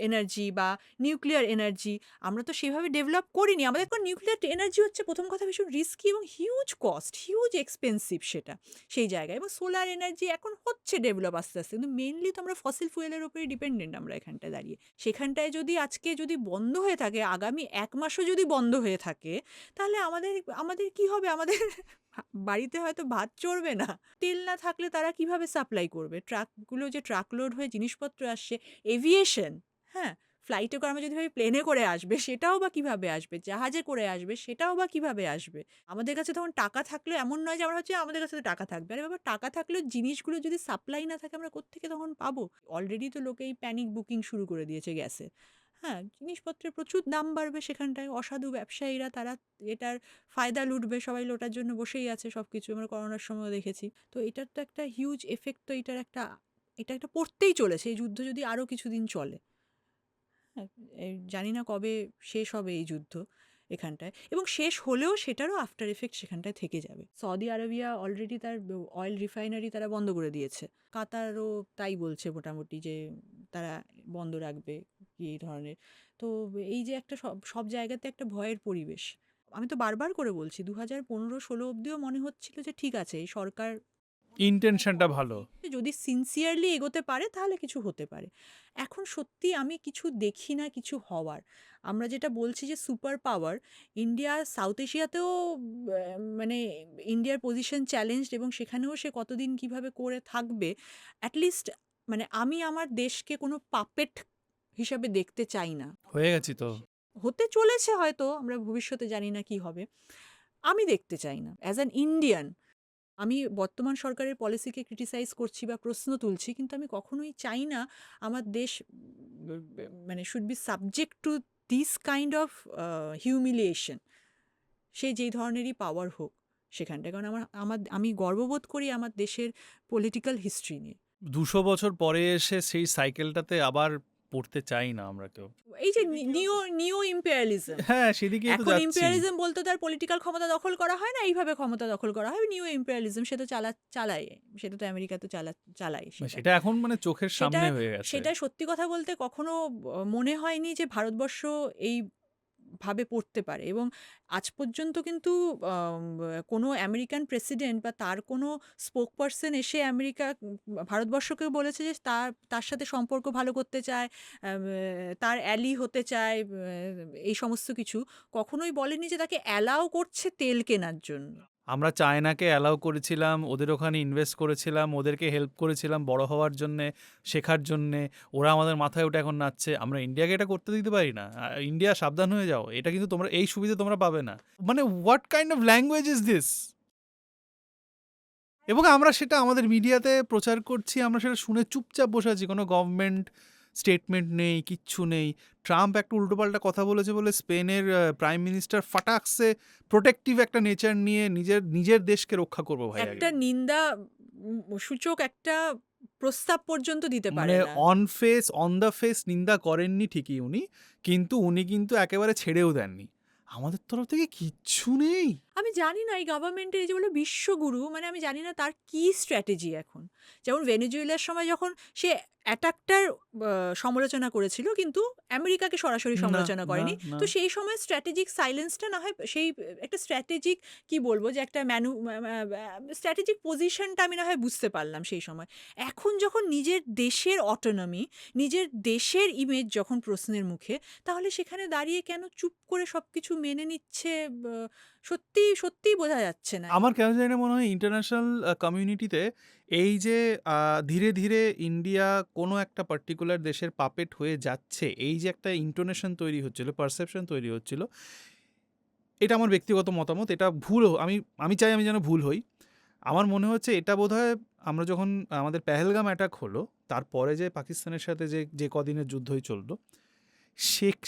এনার্জি বা নিউক্লিয়ার এনার্জি, আমরা তো সেভাবে ডেভেলপ করিনি। আমাদের এখন নিউক্লিয়ার এনার্জি হচ্ছে প্রথম কথা ভীষণ রিস্কি এবং হিউজ কস্ট, হিউজ এক্সপেন্সিভ সেটা সেই জায়গায়। এবং সোলার এনার্জি এখন হচ্ছে ডেভেলপ আস্তে আস্তে, কিন্তু মেনলি তো আমরা ফসিল ফুয়েলের উপরেই ডিপেন্ডেন্ট আমরা এখানটায় দাঁড়িয়ে। সেখানটায় যদি আজকে যদি বন্ধ হয়ে থাকে, আগামী ১ মাসও যদি বন্ধ হয়ে থাকে, তাহলে আমাদের আমাদের কি হবে? আমাদের বাড়িতে হয়তো ভাত চড়বে না। তেল না থাকলে তারা কিভাবে সাপ্লাই করবে? ট্রাকগুলো যে ট্রাক লোড হয়ে জিনিসপত্র আসছে, এভিয়েশন, হ্যাঁ? ফ্লাইটে করে আমরা যদি ভাবি প্লেনে করে আসবে, সেটাও বা কিভাবে আসবে? জাহাজে করে আসবে, সেটাও বা কিভাবে আসবে? আমাদের কাছে তখন টাকা থাকলে এমন নয় যে আমরা হচ্ছে আমাদের কাছে তো টাকা থাকবে। আরে বাবা, টাকা থাকলেও জিনিসগুলো যদি সাপ্লাই না থাকে আমরা কোত্থেকে তখন পাবো? অলরেডি তো লোকে এই প্যানিক বুকিং শুরু করে দিয়েছে গ্যাসের। হ্যাঁ, জিনিসপত্রের প্রচুর দাম বাড়বে সেখানটায়। অসাধু ব্যবসায়ীরা তারা এটার ফায়দা লুটবে, সবাই লোটার জন্য বসেই আছে সবকিছু। আমরা করোনার সময়ও দেখেছি। তো এটার তো একটা হিউজ এফেক্ট, তো এটা একটা পড়তেই চলেছে এই যুদ্ধ যদি আরো কিছুদিন চলে। হ্যাঁ, জানি না কবে শেষ হবে এই যুদ্ধ এখানটায়, এবং শেষ হলেও সেটারও আফটার এফেক্ট সেখানটায় থেকে যাবে। সৌদি আরবিয়া অলরেডি তার অয়েল রিফাইনারি তারা বন্ধ করে দিয়েছে। কাতারও তাই বলছে মোটামুটি, যে তারা বন্ধ রাখবে কি এই ধরনের। তো এই যে একটা সব সব জায়গাতে একটা ভয়ের পরিবেশ। আমি তো বারবার করে বলছি, ২০১৫-১৬ অব্দিও মনে হচ্ছিল যে ঠিক আছে, এই সরকার ইন্টেনশনটা ভালো। যদি সিনসিয়ারলি এগোতে পারে তাহলে কিছু হতে পারে। এখন সত্যি আমি কিছু দেখি না কিছু হওয়ার। আমরা যেটা বলছি যে সুপার পাওয়ার, ইন্ডিয়া সাউথ এশিয়াতেও মানে ইন্ডিয়ার পজিশন চ্যালেঞ্জড, এবং সেখানেও সে কতদিন কিভাবে করে থাকবে। অ্যাটলিস্ট মানে আমি আমার দেশকে কোনো পাপেট হিসাবে দেখতে চাই না। হয়ে গেছি তো। হতে চলেছে হয়তো, আমরা ভবিষ্যতে জানি না কি হবে। আমি দেখতে চাই না অ্যাজ অ্যান ইন্ডিয়ান। আমি বর্তমান সরকারের পলিসিকে ক্রিটিসাইজ করছি বা প্রশ্ন তুলছি, কিন্তু আমি কখনোই চাই না আমার দেশ মানে should be subject to this kind of humiliation, সে যেই ধরনেরই পাওয়ার হোক সেখানটায়। কারণ আমি গর্ববোধ করি আমার দেশের পলিটিক্যাল হিস্ট্রি নিয়ে। ২০০ বছর পরে এসে সেই সাইকেলটাতে আবার পড়তে চাই না আমরা কেউ। এই যে নিও ইম্পেরিয়ালিজম, হ্যাঁ, সেদিকেই তো এখন যাচ্ছি। ইম্পেরিয়ালিজম বলতে তার পলিটিক্যাল ক্ষমতা দখল করা হয় না, এইভাবে ক্ষমতা দখল করা হয়। নিউ ইম্পেরিয়ালিজম সে তো চালায়, সেটা তো আমেরিকা তো চালায় সেটা। সেটা এখন মানে চোখের সামনে হয়ে গেছে। সেটা সত্যি কথা বলতে কখনো মনে হয়নি যে ভারতবর্ষ এই ভাবে পড়তে পারে। এবং আজ পর্যন্ত কিন্তু কোনো আমেরিকান প্রেসিডেন্ট বা তার কোনো স্পোক পারসন এসে ভারতবর্ষকে বলেছে যে তার সাথে সম্পর্ক ভালো করতে চায়, তার অ্যালি হতে চায়, এই সমস্ত কিছু কখনোই বলেনি যে তাকে অ্যালাউ করছে তেল কেনার জন্য। আমরা চায়নাকে অ্যালাউ করেছিলাম, ওদের ওখানে ইনভেস্ট করেছিলাম, ওদেরকে হেল্প করেছিলাম বড় হওয়ার জন্যে, শেখার জন্যে। ওরা আমাদের মাথায় উঠে এখন নাচছে। আমরা ইন্ডিয়াকে এটা করতে দিতে পারি না। ইন্ডিয়া সাবধান হয়ে যাও, এটা কিন্তু তোমরা এই সুবিধা তোমরা পাবে না। মানে what kind of language is this? এবং আমরা সেটা আমাদের মিডিয়াতে প্রচার করছি, আমরা সেটা শুনে চুপচাপ বসে আছি। কোনো গভর্নমেন্ট স্টেটমেন্ট নেই, কিচ্ছু নেই। ট্রাম্প একটা উল্টোপাল্টা কথা বলেছে বলে স্পেনের প্রাইম মিনিস্টার ফাটাক্সে প্রোটেক্টিভ একটা নেচার নিয়ে নিজের দেশকে রক্ষা করবো ভাই আগে। একটা নিন্দা সূচক একটা প্রস্তাব পর্যন্ত দিতে পারে মানে না। অন দ্য ফেস নিন্দা করেননি ঠিকই উনি, কিন্তু উনি কিন্তু একেবারে ছেড়েও দেননি। আমাদের তরফ থেকে কিচ্ছু নেই। আমি জানি না এই গভর্নমেন্টের এই যে বলে বিশ্বগুরু, মানে আমি জানি না তার কি স্ট্র্যাটেজি এখন। যেমন ভেনেজুয়েলার সময় যখন সে অ্যাটাকটার সমালোচনা করেছিল, কিন্তু আমেরিকাকে সরাসরি না, সমালোচনা না, করেনি। না। তো সেই সময় স্ট্র্যাটেজিক সাইলেন্সটা না হয় সেই একটা স্ট্র্যাটেজিক, কি বলবো, যে একটা স্ট্র্যাটেজিক পজিশনটা আমি না হয় বুঝতে পারলাম সেই সময়। এখন যখন নিজের দেশের অটোনমি, নিজের দেশের ইমেজ যখন প্রশ্নের মুখে, তাহলে সেখানে দাঁড়িয়ে কেন চুপ করে সবকিছু মেনে নিচ্ছে, সত্যিই বোঝা যাচ্ছে না। আমার কেন জানি না মনে হয় ইন্টারন্যাশনাল কমিউনিটিতে এই যে ধীরে ধীরে ইন্ডিয়া কোনো একটা পার্টিকুলার দেশের পাপেট হয়ে যাচ্ছে, এই যে একটা ইন্টোনেশন তৈরি হচ্ছিল, পারসেপশন তৈরি হচ্ছিল, এটা আমার ব্যক্তিগত মতামত। এটা আমি চাই আমি যেন ভুল হই। আমার মনে হচ্ছে এটা বোধহয় আমরা যখন আমাদের পেহেলগাম অ্যাটাক হলো, তারপরে যে পাকিস্তানের সাথে যে কদিনের যুদ্ধই চললো,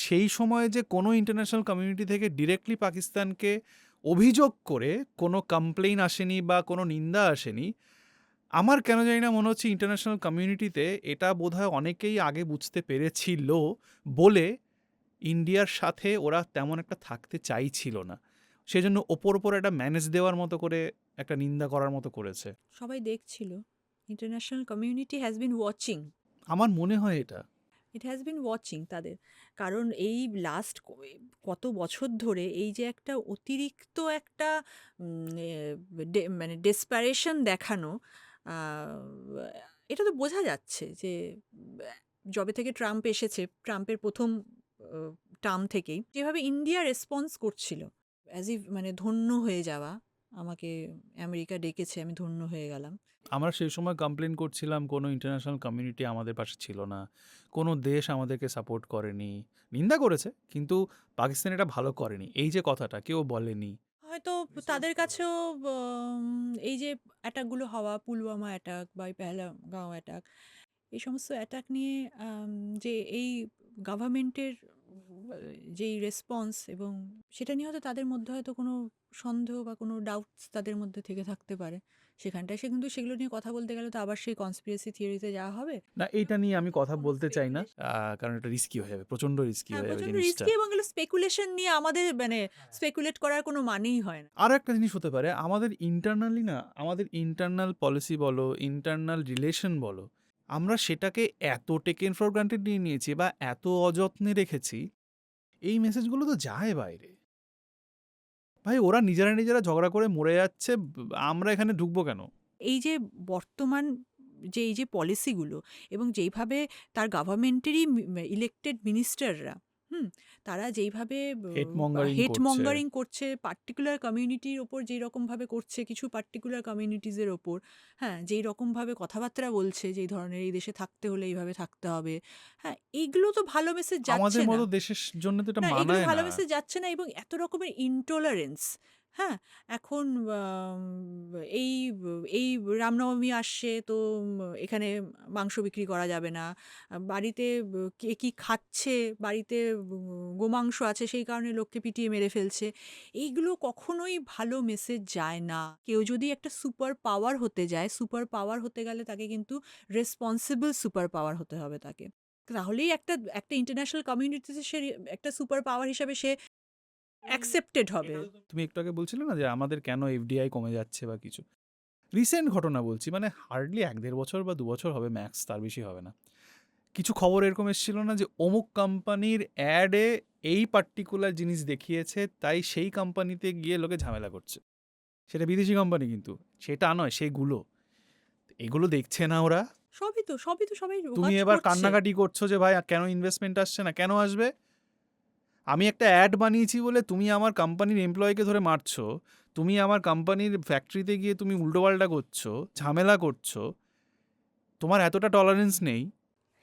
সেই সময়ে যে কোনো ইন্টারন্যাশনাল কমিউনিটি থেকে ডিরেক্টলি পাকিস্তানকে অভিযোগ করে কোনো কমপ্লেইন আসেনি বা কোনো নিন্দা আসেনি। আমার কেন জানি না মনে হচ্ছে ইন্টারন্যাশনাল কমিউনিটিতে এটা বোধহয় অনেকেই আগে বুঝতে পেরেছিল বলে ইন্ডিয়ার সাথে ওরা তেমন একটা থাকতে চাইছিল না। সেজন্য ওপর একটা ম্যানেজ দেওয়ার মতো করে একটা নিন্দা করার মতো করেছে। সবাই দেখছিল, international community has been watching. আমার মনে হয় এটা। ইট হ্যাজ বিন ওয়াচিং তাদের। কারণ এই লাস্ট কত বছর ধরে এই যে একটা অতিরিক্ত একটা মানে ডেসপারেশন দেখানো, এটা তো বোঝা যাচ্ছে যে যবে থেকে ট্রাম্প এসেছে, ট্রাম্পের প্রথম টার্ম থেকেই যেভাবে ইন্ডিয়া রেসপন্স করছিল, অ্যাজ ইফ মানে ধন্য হয়ে যাওয়া, আমাকে আমেরিকা ডেকেছে, আমি ধন্য হয়ে গেলাম। আমরা সেই সময় কমপ্লেন করছিলাম কোনো ইন্টারন্যাশনাল কমিউনিটি আমাদের পাশে ছিল না, কোনো দেশ আমাদেরকে সাপোর্ট করেনি, নিন্দা করেছে, কিন্তু পাকিস্তান এটা ভালো করেনি, এই যে কথাটা কেউ বলেনি। হয়তো তাদের কাছেও এই যে অ্যাটাকগুলো হওয়া, পুলওয়ামা অ্যাটাক বা এই পেহেলগাঁও অ্যাটাক, এই সমস্ত অ্যাটাক নিয়ে যে এই গভর্নমেন্টের যেই রেসপন্স, এবং সেটা নিয়ে হয়তো তাদের মধ্যে হয়তো কোনো সন্দেহ বা কোনো ডাউটস তাদের মধ্যে থেকে থাকতে পারে সেখানটায়। কিন্তু সেগুলো নিয়ে কথা বলতে গেলে তো আবার সেই কনস্পিরেসি থিওরিতে যাওয়া হবে। না, এইটা নিয়ে আমি কথা বলতে চাই না, কারণ এটা রিস্কি হয়ে যাবে, প্রচণ্ড রিস্কি হ্যাঁ, হয়ে যাবে প্রচন্ড জিনিসটা। রিস্কি, এবং এগুলো স্পেকুলেশন নিয়ে আমাদের মানে স্পেকুলেট করার কোনো মানেই হয় না। আরও একটা জিনিস হতে পারে, আমাদের ইন্টারনালি না, আমাদের ইন্টারনাল পলিসি বলো, ইন্টারনাল রিলেশন বলো, আমরা সেটাকে এত টেকেন ফর গ্রান্টেড নিয়ে নিয়েছি বা এত অযত্নে রেখেছি, এই মেসেজগুলো তো যায় বাইরে। ভাই ওরা নিজেরা ঝগড়া করে মরে যাচ্ছে, আমরা এখানে ঢুকবো কেন? এই যে বর্তমান যে এই যে পলিসিগুলো, এবং যেইভাবে তার গভর্নমেন্টেরই ইলেক্টেড মিনিস্টাররা, তারা যেইভাবে হেট মঙ্গারিং হেট করছে। মঙ্গারিং করছে, পার্টিকুলার কমিউনিটির ওপর যেই রকমভাবে করছে, কিছু পার্টিকুলার কমিউনিটিজের ওপর, হ্যাঁ, যেই রকমভাবে কথাবার্তা বলছে, যেই ধরনের এই দেশে থাকতে হলে এইভাবে থাকতে হবে, হ্যাঁ, এইগুলো তো ভালো মেসেজ যাচ্ছে আমাদের না। মতো দেশের জন্য তো এটা না, এগুলো মানায় ভালো না। মেসেজ যাচ্ছে না, এবং এত রকমের ইনটলারেন্স, হ্যাঁ, এখন এই এই রামনবমী আসছে, তো এখানে মাংস বিক্রি করা যাবে না, বাড়িতে কে কি খাচ্ছে, বাড়িতে গোমাংস আছে সেই কারণে লোককে পিটিয়ে মেরে ফেলছে, এইগুলো কখনোই ভালো মেসেজ যায় না। কেউ যদি একটা সুপার পাওয়ার হতে যায়, সুপার পাওয়ার হতে গেলে তাকে কিন্তু রেসপন্সিবল সুপার পাওয়ার হতে হবে তাকে, তাহলেই একটা একটা ইন্টারন্যাশনাল কমিউনিটিতে সে একটা সুপার পাওয়ার হিসাবে সে অ্যাকসেপ্টেড হবে। তুমি একটু আগে বলছিলে না যে আমাদের কেন এফডিআই কমে যাচ্ছে বা কিছু, রিসেন্ট ঘটনা বলছি, মানে হার্ডলি 1-1.5 বছর বা 2 বছর হবে ম্যাক্স, তার বেশি হবে না। কিছু খবর এরকম এসেছিল না যে অমুক কোম্পানির অ্যাডে এই পার্টিকুলার জিনিস দেখিয়েছে, তাই সেই কোম্পানিতে গিয়ে লোকে ঝামেলা করছে। সেটা বিদেশি কোম্পানি, কিন্তু সেটা নয়, সেগুলো এগুলো দেখছে না ওরা। সবই তো সবাই তুমি ওয়াচ এবার করছে। কান্নাকাটি করছো যে ভাই কেন ইনভেস্টমেন্ট আসছে না, কেন আসবে? আমি একটা অ্যাড বানিয়েছি বলে তুমি আমার কোম্পানির এমপ্লয়িকে ধরে মারছো, তুমি আমার কোম্পানির ফ্যাক্টরিতে গিয়ে তুমি উল্টোপাল্টা করছো, ঝামেলা করছো, তোমার এতটা টলারেন্স নেই।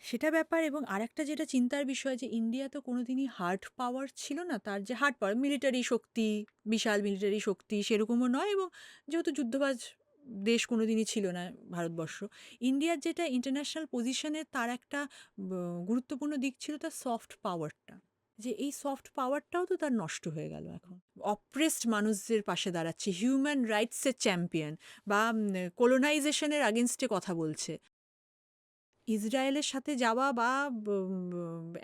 সেটা ব্যাপার। এবং আরেকটা যেটা চিন্তার বিষয়, যে ইন্ডিয়া তো কোনোদিনই হার্ড পাওয়ার ছিল না। তার যে হার্ড পাওয়ার, মিলিটারি শক্তি, বিশাল মিলিটারি শক্তি সেরকমও নয়, এবং যেহেতু যুদ্ধবাজ দেশ কোনোদিনই ছিল না ভারতবর্ষ। ইন্ডিয়ার যেটা ইন্টারন্যাশনাল পজিশনে তার একটা গুরুত্বপূর্ণ দিক ছিল তার সফট পাওয়ারটা। যে এই সফট পাওয়ারটাও তো তার নষ্ট হয়ে গেল এখন। অপ্রেসড মানুষদের পাশে দাঁড়াচ্ছে, হিউম্যান রাইটসের চ্যাম্পিয়ন, বা কোলোনাইজেশনের আগেনস্টে কথা বলছে। ইসরায়েলের সাথে যাওয়া বা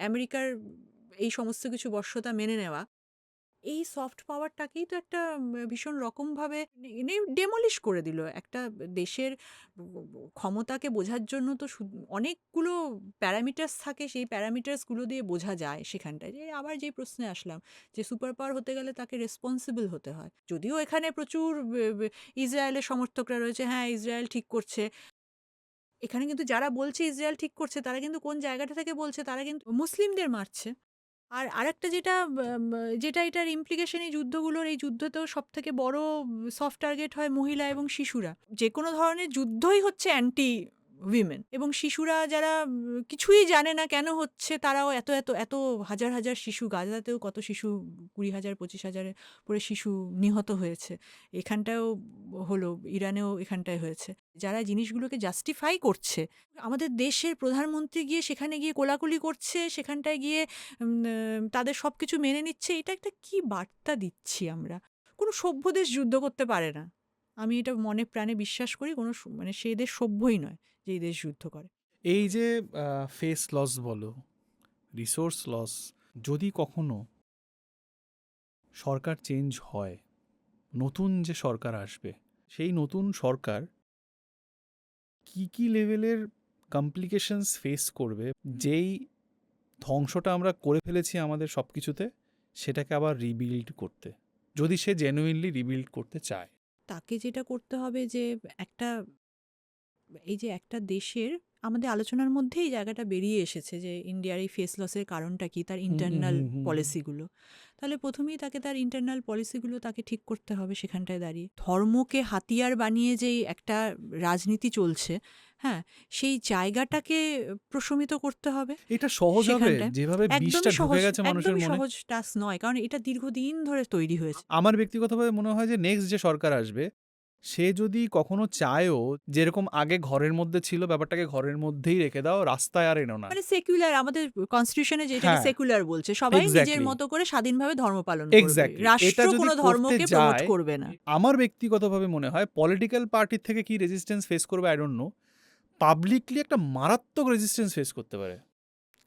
আমেরিকার এই সমস্ত কিছু বশ্যতা মেনে নেওয়া, এই সফট পাওয়ারটাকেই তো একটা ভীষণ রকমভাবে ডেমলিশ করে দিল। একটা দেশের ক্ষমতাকে বোঝার জন্য তো অনেকগুলো প্যারামিটার্স থাকে, সেই প্যারামিটার্সগুলো দিয়ে বোঝা যায় সেখানটায়। যে আবার যে প্রশ্নে আসলাম, যে সুপার পাওয়ার হতে গেলে তাকে রেসপন্সিবল হতে হয়। যদিও এখানে প্রচুর ইসরায়েলের সমর্থকরা রয়েছে, হ্যাঁ ইসরায়েল ঠিক করছে। এখানে কিন্তু যারা বলছে ইসরায়েল ঠিক করছে, তারা কিন্তু কোন জায়গাটা থেকে বলছে, তারা কিন্তু মুসলিমদের মারছে। আর আরেকটা যেটা এটার ইমপ্লিকেশন, এই যুদ্ধগুলোর, এই যুদ্ধতেও সব থেকে বড় সফট টার্গেট হয় মহিলা এবং শিশুরা। যে কোনো ধরনের যুদ্ধই হচ্ছে অ্যান্টি উইমেন, এবং শিশুরা যারা কিছুই জানে না কেন হচ্ছে, তারাও এত এত এত হাজার হাজার শিশু, গাজাতেও কত শিশু, 20,000 25,000 পরে শিশু নিহত হয়েছে। এখানটাও হলো, ইরানেও এখানটায় হয়েছে। যারা জিনিসগুলোকে জাস্টিফাই করছে, আমাদের দেশের প্রধানমন্ত্রী গিয়ে সেখানে গিয়ে কোলাকুলি করছে, সেখানটায় গিয়ে তাদের সব কিছু মেনে নিচ্ছে। এটা একটা কি বার্তা দিচ্ছি আমরা? কোনো সভ্য দেশ যুদ্ধ করতে পারে না। আমি এটা মনে প্রাণে বিশ্বাস করি। কোনো মানে সেই দেশ সভ্যই নয় যে এই দেশ যুদ্ধ করে। এই যে ফেস লস বলো, রিসোর্স লস, যদি কখনো সরকার চেঞ্জ হয়, নতুন যে সরকার আসবে, সেই নতুন সরকার কি কি লেভেলের কমপ্লিকেশনস ফেস করবে, যেই ধ্বংসটা আমরা করে ফেলেছি আমাদের সব কিছুতে, সেটাকে আবার রিবিল্ড করতে, যদি সে জেনুইনলি রিবিল্ড করতে চায়। তাকে যেটা করতে হবে, যে একটা, এই যে একটা দেশের, আমাদের আলোচনার মধ্যেই এই জায়গাটা বেরিয়ে এসেছে যে ইন্ডিয়ার এই ফেস লসের কারণটা কি, তার ইন্টারনাল পলিসিগুলো। তাহলে প্রথমেই তাকে তার ইন্টারনাল পলিসিগুলো তাকে ঠিক করতে হবে সেখানটায় দাঁড়িয়ে। ধর্মকে হাতিয়ার বানিয়ে যেই একটা রাজনীতি চলছে, হ্যাঁ, সেই জায়গাটাকে প্রশমিত করতে হবে। এটা সহজ হবে সেখানটায় যেভাবে বিষটা একদমই ঢুকে সহজ, গেছে মানুষের একদমই মনে? সহজ টাস্ক নয়, কারণ এটা দীর্ঘদিন ধরে তৈরি হয়েছে। আমার ব্যক্তিগতভাবে মনে হয় যে নেক্সট যে সরকার আসবে, সে যদি কখনো চায়ও, যেরকম আগে ঘরের মধ্যে ছিল, ব্যাপারটাকে ঘরের মধ্যেই রেখে দাও, রাস্তায় আর এনো না। মানে সেকুলার, আমাদের কনস্টিটিউশনে যেটাকে হ্যাঁ, সেকুলার বলছে, সবাই নিজের এক্স্যাক্টলি মতো করে স্বাধীনভাবে ধর্ম পালন করবে, এক্স্যাক্টলি। এটা রাষ্ট্র যদি কোনো করতে ধর্মকে প্রমোট যায়, করবে না। আমার ব্যক্তিগতভাবে মনে হয় পলিটিক্যাল পার্টির থেকে কি রেজিস্ট্যান্স ফেস করবে আই ডোন্ট নো, পাবলিকলি একটা মারাত্মক রেজিস্ট্যান্স ফেস করতে পারে।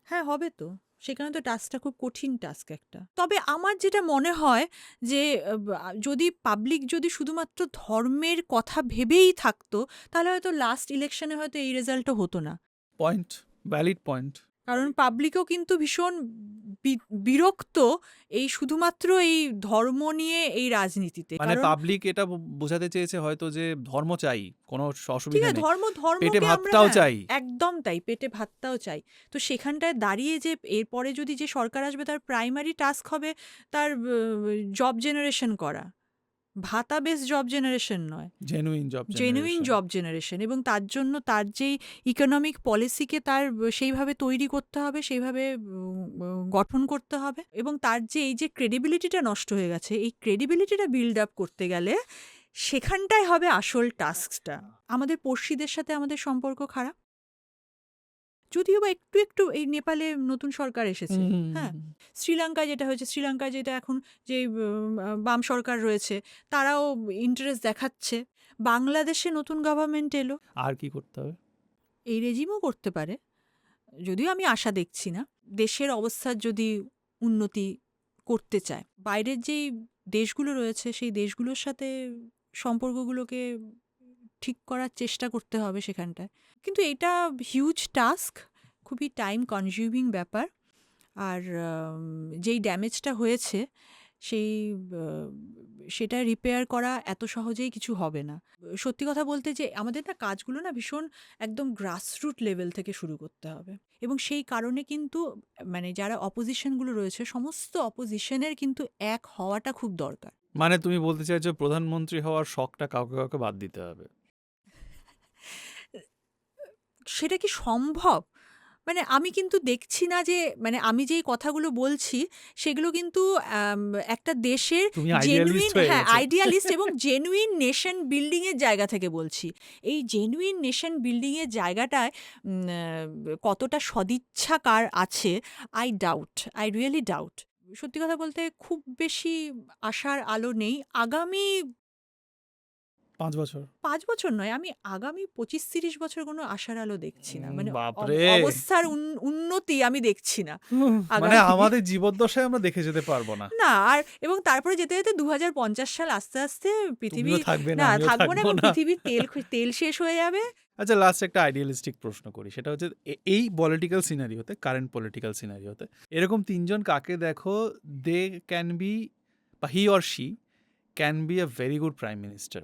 হ্যাঁ, হবে তো। সেখানে তো টাস্কটা খুব কঠিন টাস্ক একটা। তবে আমার যেটা মনে হয় যে যদি পাবলিক যদি শুধুমাত্র ধর্মের কথা ভেবেই থাকতো, তাহলে হয়তো লাস্ট ইলেকশনে হয়তো এই রেজাল্টও হতো না। Point, valid point. কারণ পাবলিকও কিন্তু ভীষণ বিরক্ত এই শুধুমাত্র এই ধর্ম নিয়ে এই রাজনীতিতে। মানে কারণ পাবলিক এটা বোঝাতে চেয়েছে হয়তো যে ধর্ম চাই, কোনো ঠিক অসুবিধা আছে, নেই, পেটে ধর্মকে আমরা, ভাতটাও হ্যাঁ, চাই। একদম তাই, পেটে ভাতটাও চাই। তো সেখানটায় দাঁড়িয়ে যে এরপরে যদি যে সরকার আসবে, তার প্রাইমারি টাস্ক হবে তার জব জেনারেশন করা, ভাতা বেস জব জেনারেশন নয়, genuine job genuine generation. Job generation. এবং তার জন্য তার যেই ইকোনমিক পলিসিকে তার সেইভাবে তৈরি করতে হবে, সেইভাবে গঠন করতে হবে। এবং তার যে এই যে ক্রেডিবিলিটিটা নষ্ট হয়ে গেছে, এই ক্রেডিবিলিটিটা বিল্ড আপ করতে গেলে সেখানটায় হবে আসল টাস্কটা। আমাদের পড়শিদের সাথে আমাদের সম্পর্ক খারাপ, যদিও বা একটু একটু এই নেপালে নতুন সরকার এসেছে, হ্যাঁ, শ্রীলঙ্কায় যেটা হয়েছে, শ্রীলঙ্কায় যেটা এখন যে বাম সরকার রয়েছে, তারাও ইন্টারেস্ট দেখাচ্ছে। বাংলাদেশে নতুন গভর্নমেন্ট এলো, আর কি করতে হবে? এই রেজিমও করতে পারে, যদিও আমি আশা দেখছি না। দেশের অবস্থার যদি উন্নতি করতে চায়, বাইরের যেই দেশগুলো রয়েছে সেই দেশগুলোর সাথে সম্পর্কগুলোকে ঠিক করার চেষ্টা করতে হবে সেখানটায়। কিন্তু এটা হিউজ টাস্ক, খুবই টাইম কনজিউমিং ব্যাপার। আর যেই ড্যামেজটা হয়েছে সেই সেটা রিপেয়ার করা এত সহজেই কিছু হবে না। সত্যি কথা বলতে যে আমাদের না কাজগুলো না ভীষণ একদম গ্রাসরুট লেভেল থেকে শুরু করতে হবে, এবং সেই কারণে কিন্তু মানে যারা অপোজিশনগুলো রয়েছে সমস্ত অপোজিশনের কিন্তু এক হওয়াটা খুব দরকার। মানে তুমি বলতে চাইছো প্রধানমন্ত্রী হওয়ার শখটা কাউকে কাউকে বাদ দিতে হবে? সেটা কি সম্ভব? মানে আমি কিন্তু দেখছি না যে, মানে আমি যেই কথাগুলো বলছি সেগুলো কিন্তু একটা দেশের তুমি জেনুইন, আইডিয়ালিস্ট হয়ে হ্যাঁ, গেছো। আইডিয়ালিস্ট এবং জেনুইন নেশন বিল্ডিং এর জায়গা থেকে বলছি। এই জেনুইন নেশন বিল্ডিং এর জায়গাটায় কতটা সদিচ্ছা কার আছে, আই রিয়েলি ডাউট। সত্যি কথা বলতে খুব বেশি আশার আলো নেই আগামী 5 বছর? ৫ বছর নয়, আমি আগামী ২৫-৩০ বছর কোনো আশার আলো দেখছি না। মানে বাপরে! অবস্থার উন্নতি আমি দেখছি না মানে আগামী। আমাদের জীবদ্দশায় আমরা দেখে যেতে পারবো না। না, আর এবং তারপরে যেতে, যেতে ২০৫০ সাল আস্তে, আস্তে পৃথিবী, তুমিও থাকবে না, না আমিও থাকবো না, থাকবো এবং না। পৃথিবীর তেল শেষ হয়ে যাবে। আচ্ছা, লাস্ট একটা আইডিয়ালিস্টিক প্রশ্ন করি। সেটা হচ্ছে এই পলিটিক্যাল সিনারিওতে, কারেন্ট পলিটিক্যাল সিনারিওতে এরকম ৩ জন কাকে দেখো দে ক্যান বি, বা he or she can be a very good prime minister?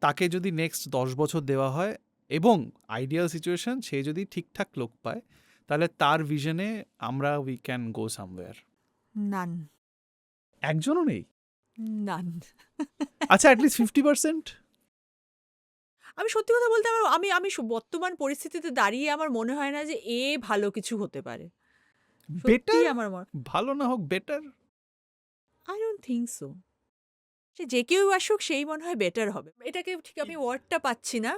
তাকে যদি নেক্সট ১০ বছর দেওয়া হয় এবং আইডিয়াল সিচুয়েশন সে যদি ঠিকঠাক লোক পায়, তাহলে তার ভিশনে আমরা উই ক্যান গো সামওয়্যার। নান, একজনও নেই? নান। আচ্ছা, অ্যাটলিস্ট 50%? আমি সত্যি কথা বলতে আমি আমি বর্তমান পরিস্থিতিতে দাঁড়িয়ে আমার মনে হয় না যে ভালো কিছু হতে পারে। বেটার? সত্যিই আমার ভালো না হোক, better? I don't think so. সে যে কেউ আসুক সেই মনে হয় বেটার হবে। এটাকে ঠিক আমি ওয়ার্ডটা পাচ্ছি না।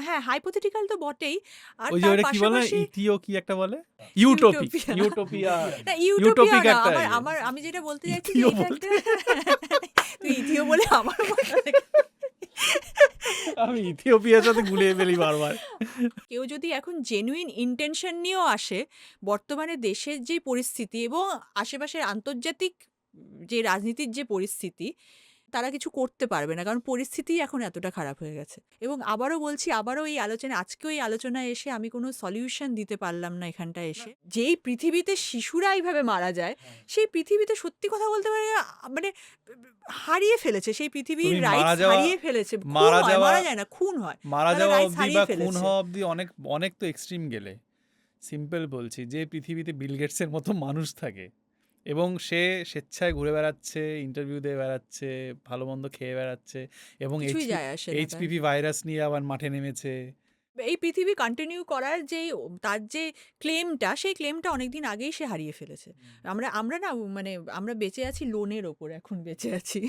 হ্যাঁ, হাইপোথেটিক্যাল তো বটেই। আর ওই যে তার ওটা কি বলে, পাশাপাশি ইথিও কি একটা বলে, ইউটোপিক, ইউটোপিয়া। ইউটোপিয়া, না, ইউটোপিয়া ইউটোপিক না। একটা আমার ইয়ে। আমার আমি যেটা বলতে চাইছি যে ইথিও এটা বলতে একটা তুই ইথিও বলে আমার মাথায় আমি ইথিওপিয়ার সাথে গুলিয়ে ফেলি বারবার। কেউ যদি এখন জেনুইন ইন্টেনশন নিয়েও আসে, বর্তমানে দেশের যে পরিস্থিতি এবং আশেপাশের আন্তর্জাতিক যে রাজনীতির যে পরিস্থিতি, তারা কিছু করতে পারবে না, কারণ পরিস্থিতি এখন এতটা খারাপ হয়ে গেছে। এবং আবারও বলছি, আবারও এই আলোচনা, আজকেও এই আলোচনায় এসে আমি কোনো সলিউশন দিতে পারলাম না এখানটায় এসে। যেই পৃথিবীতে শিশুরা এইভাবে মারা যায়, সেই পৃথিবীতে সত্যি কথা বলতে পারে মানে হারিয়ে ফেলেছে সেই পৃথিবীর তুমি মারা রাইটস, যাওয়া, হারিয়ে ফেলেছে। খুন মারা হয়, যাওয়া, মারা যায় না, খুন হয়। মারা তারা যাওয়া রাইটস অবধি হারিয়ে বা খুন ফেলেছে। হওয়া অবধি অনেক অনেক তো এক্সট্রিম গেলে। সিম্পল বলছি, যে পৃথিবীতে বিল গেটসের মতো মানুষ থাকে এবং সে স্বেচ্ছায় ঘুরে বেড়াচ্ছে, ইন্টারভিউ দিয়ে বেড়াচ্ছে, ভালো মন্দ খেয়ে বেড়াচ্ছে, এবং কিছুই যায় আসে না তার। এইচপিভি ভাইরাস নিয়ে আবার মাঠে নেমেছে। এই পৃথিবী কন্টিনিউ করার যেই তার যে ক্লেমটা, সেই ক্লেমটা অনেকদিন আগেই সে হারিয়ে ফেলেছে। আমরা আমরা না মানে আমরা বেঁচে আছি লোনের ওপর, এখন বেঁচে আছি।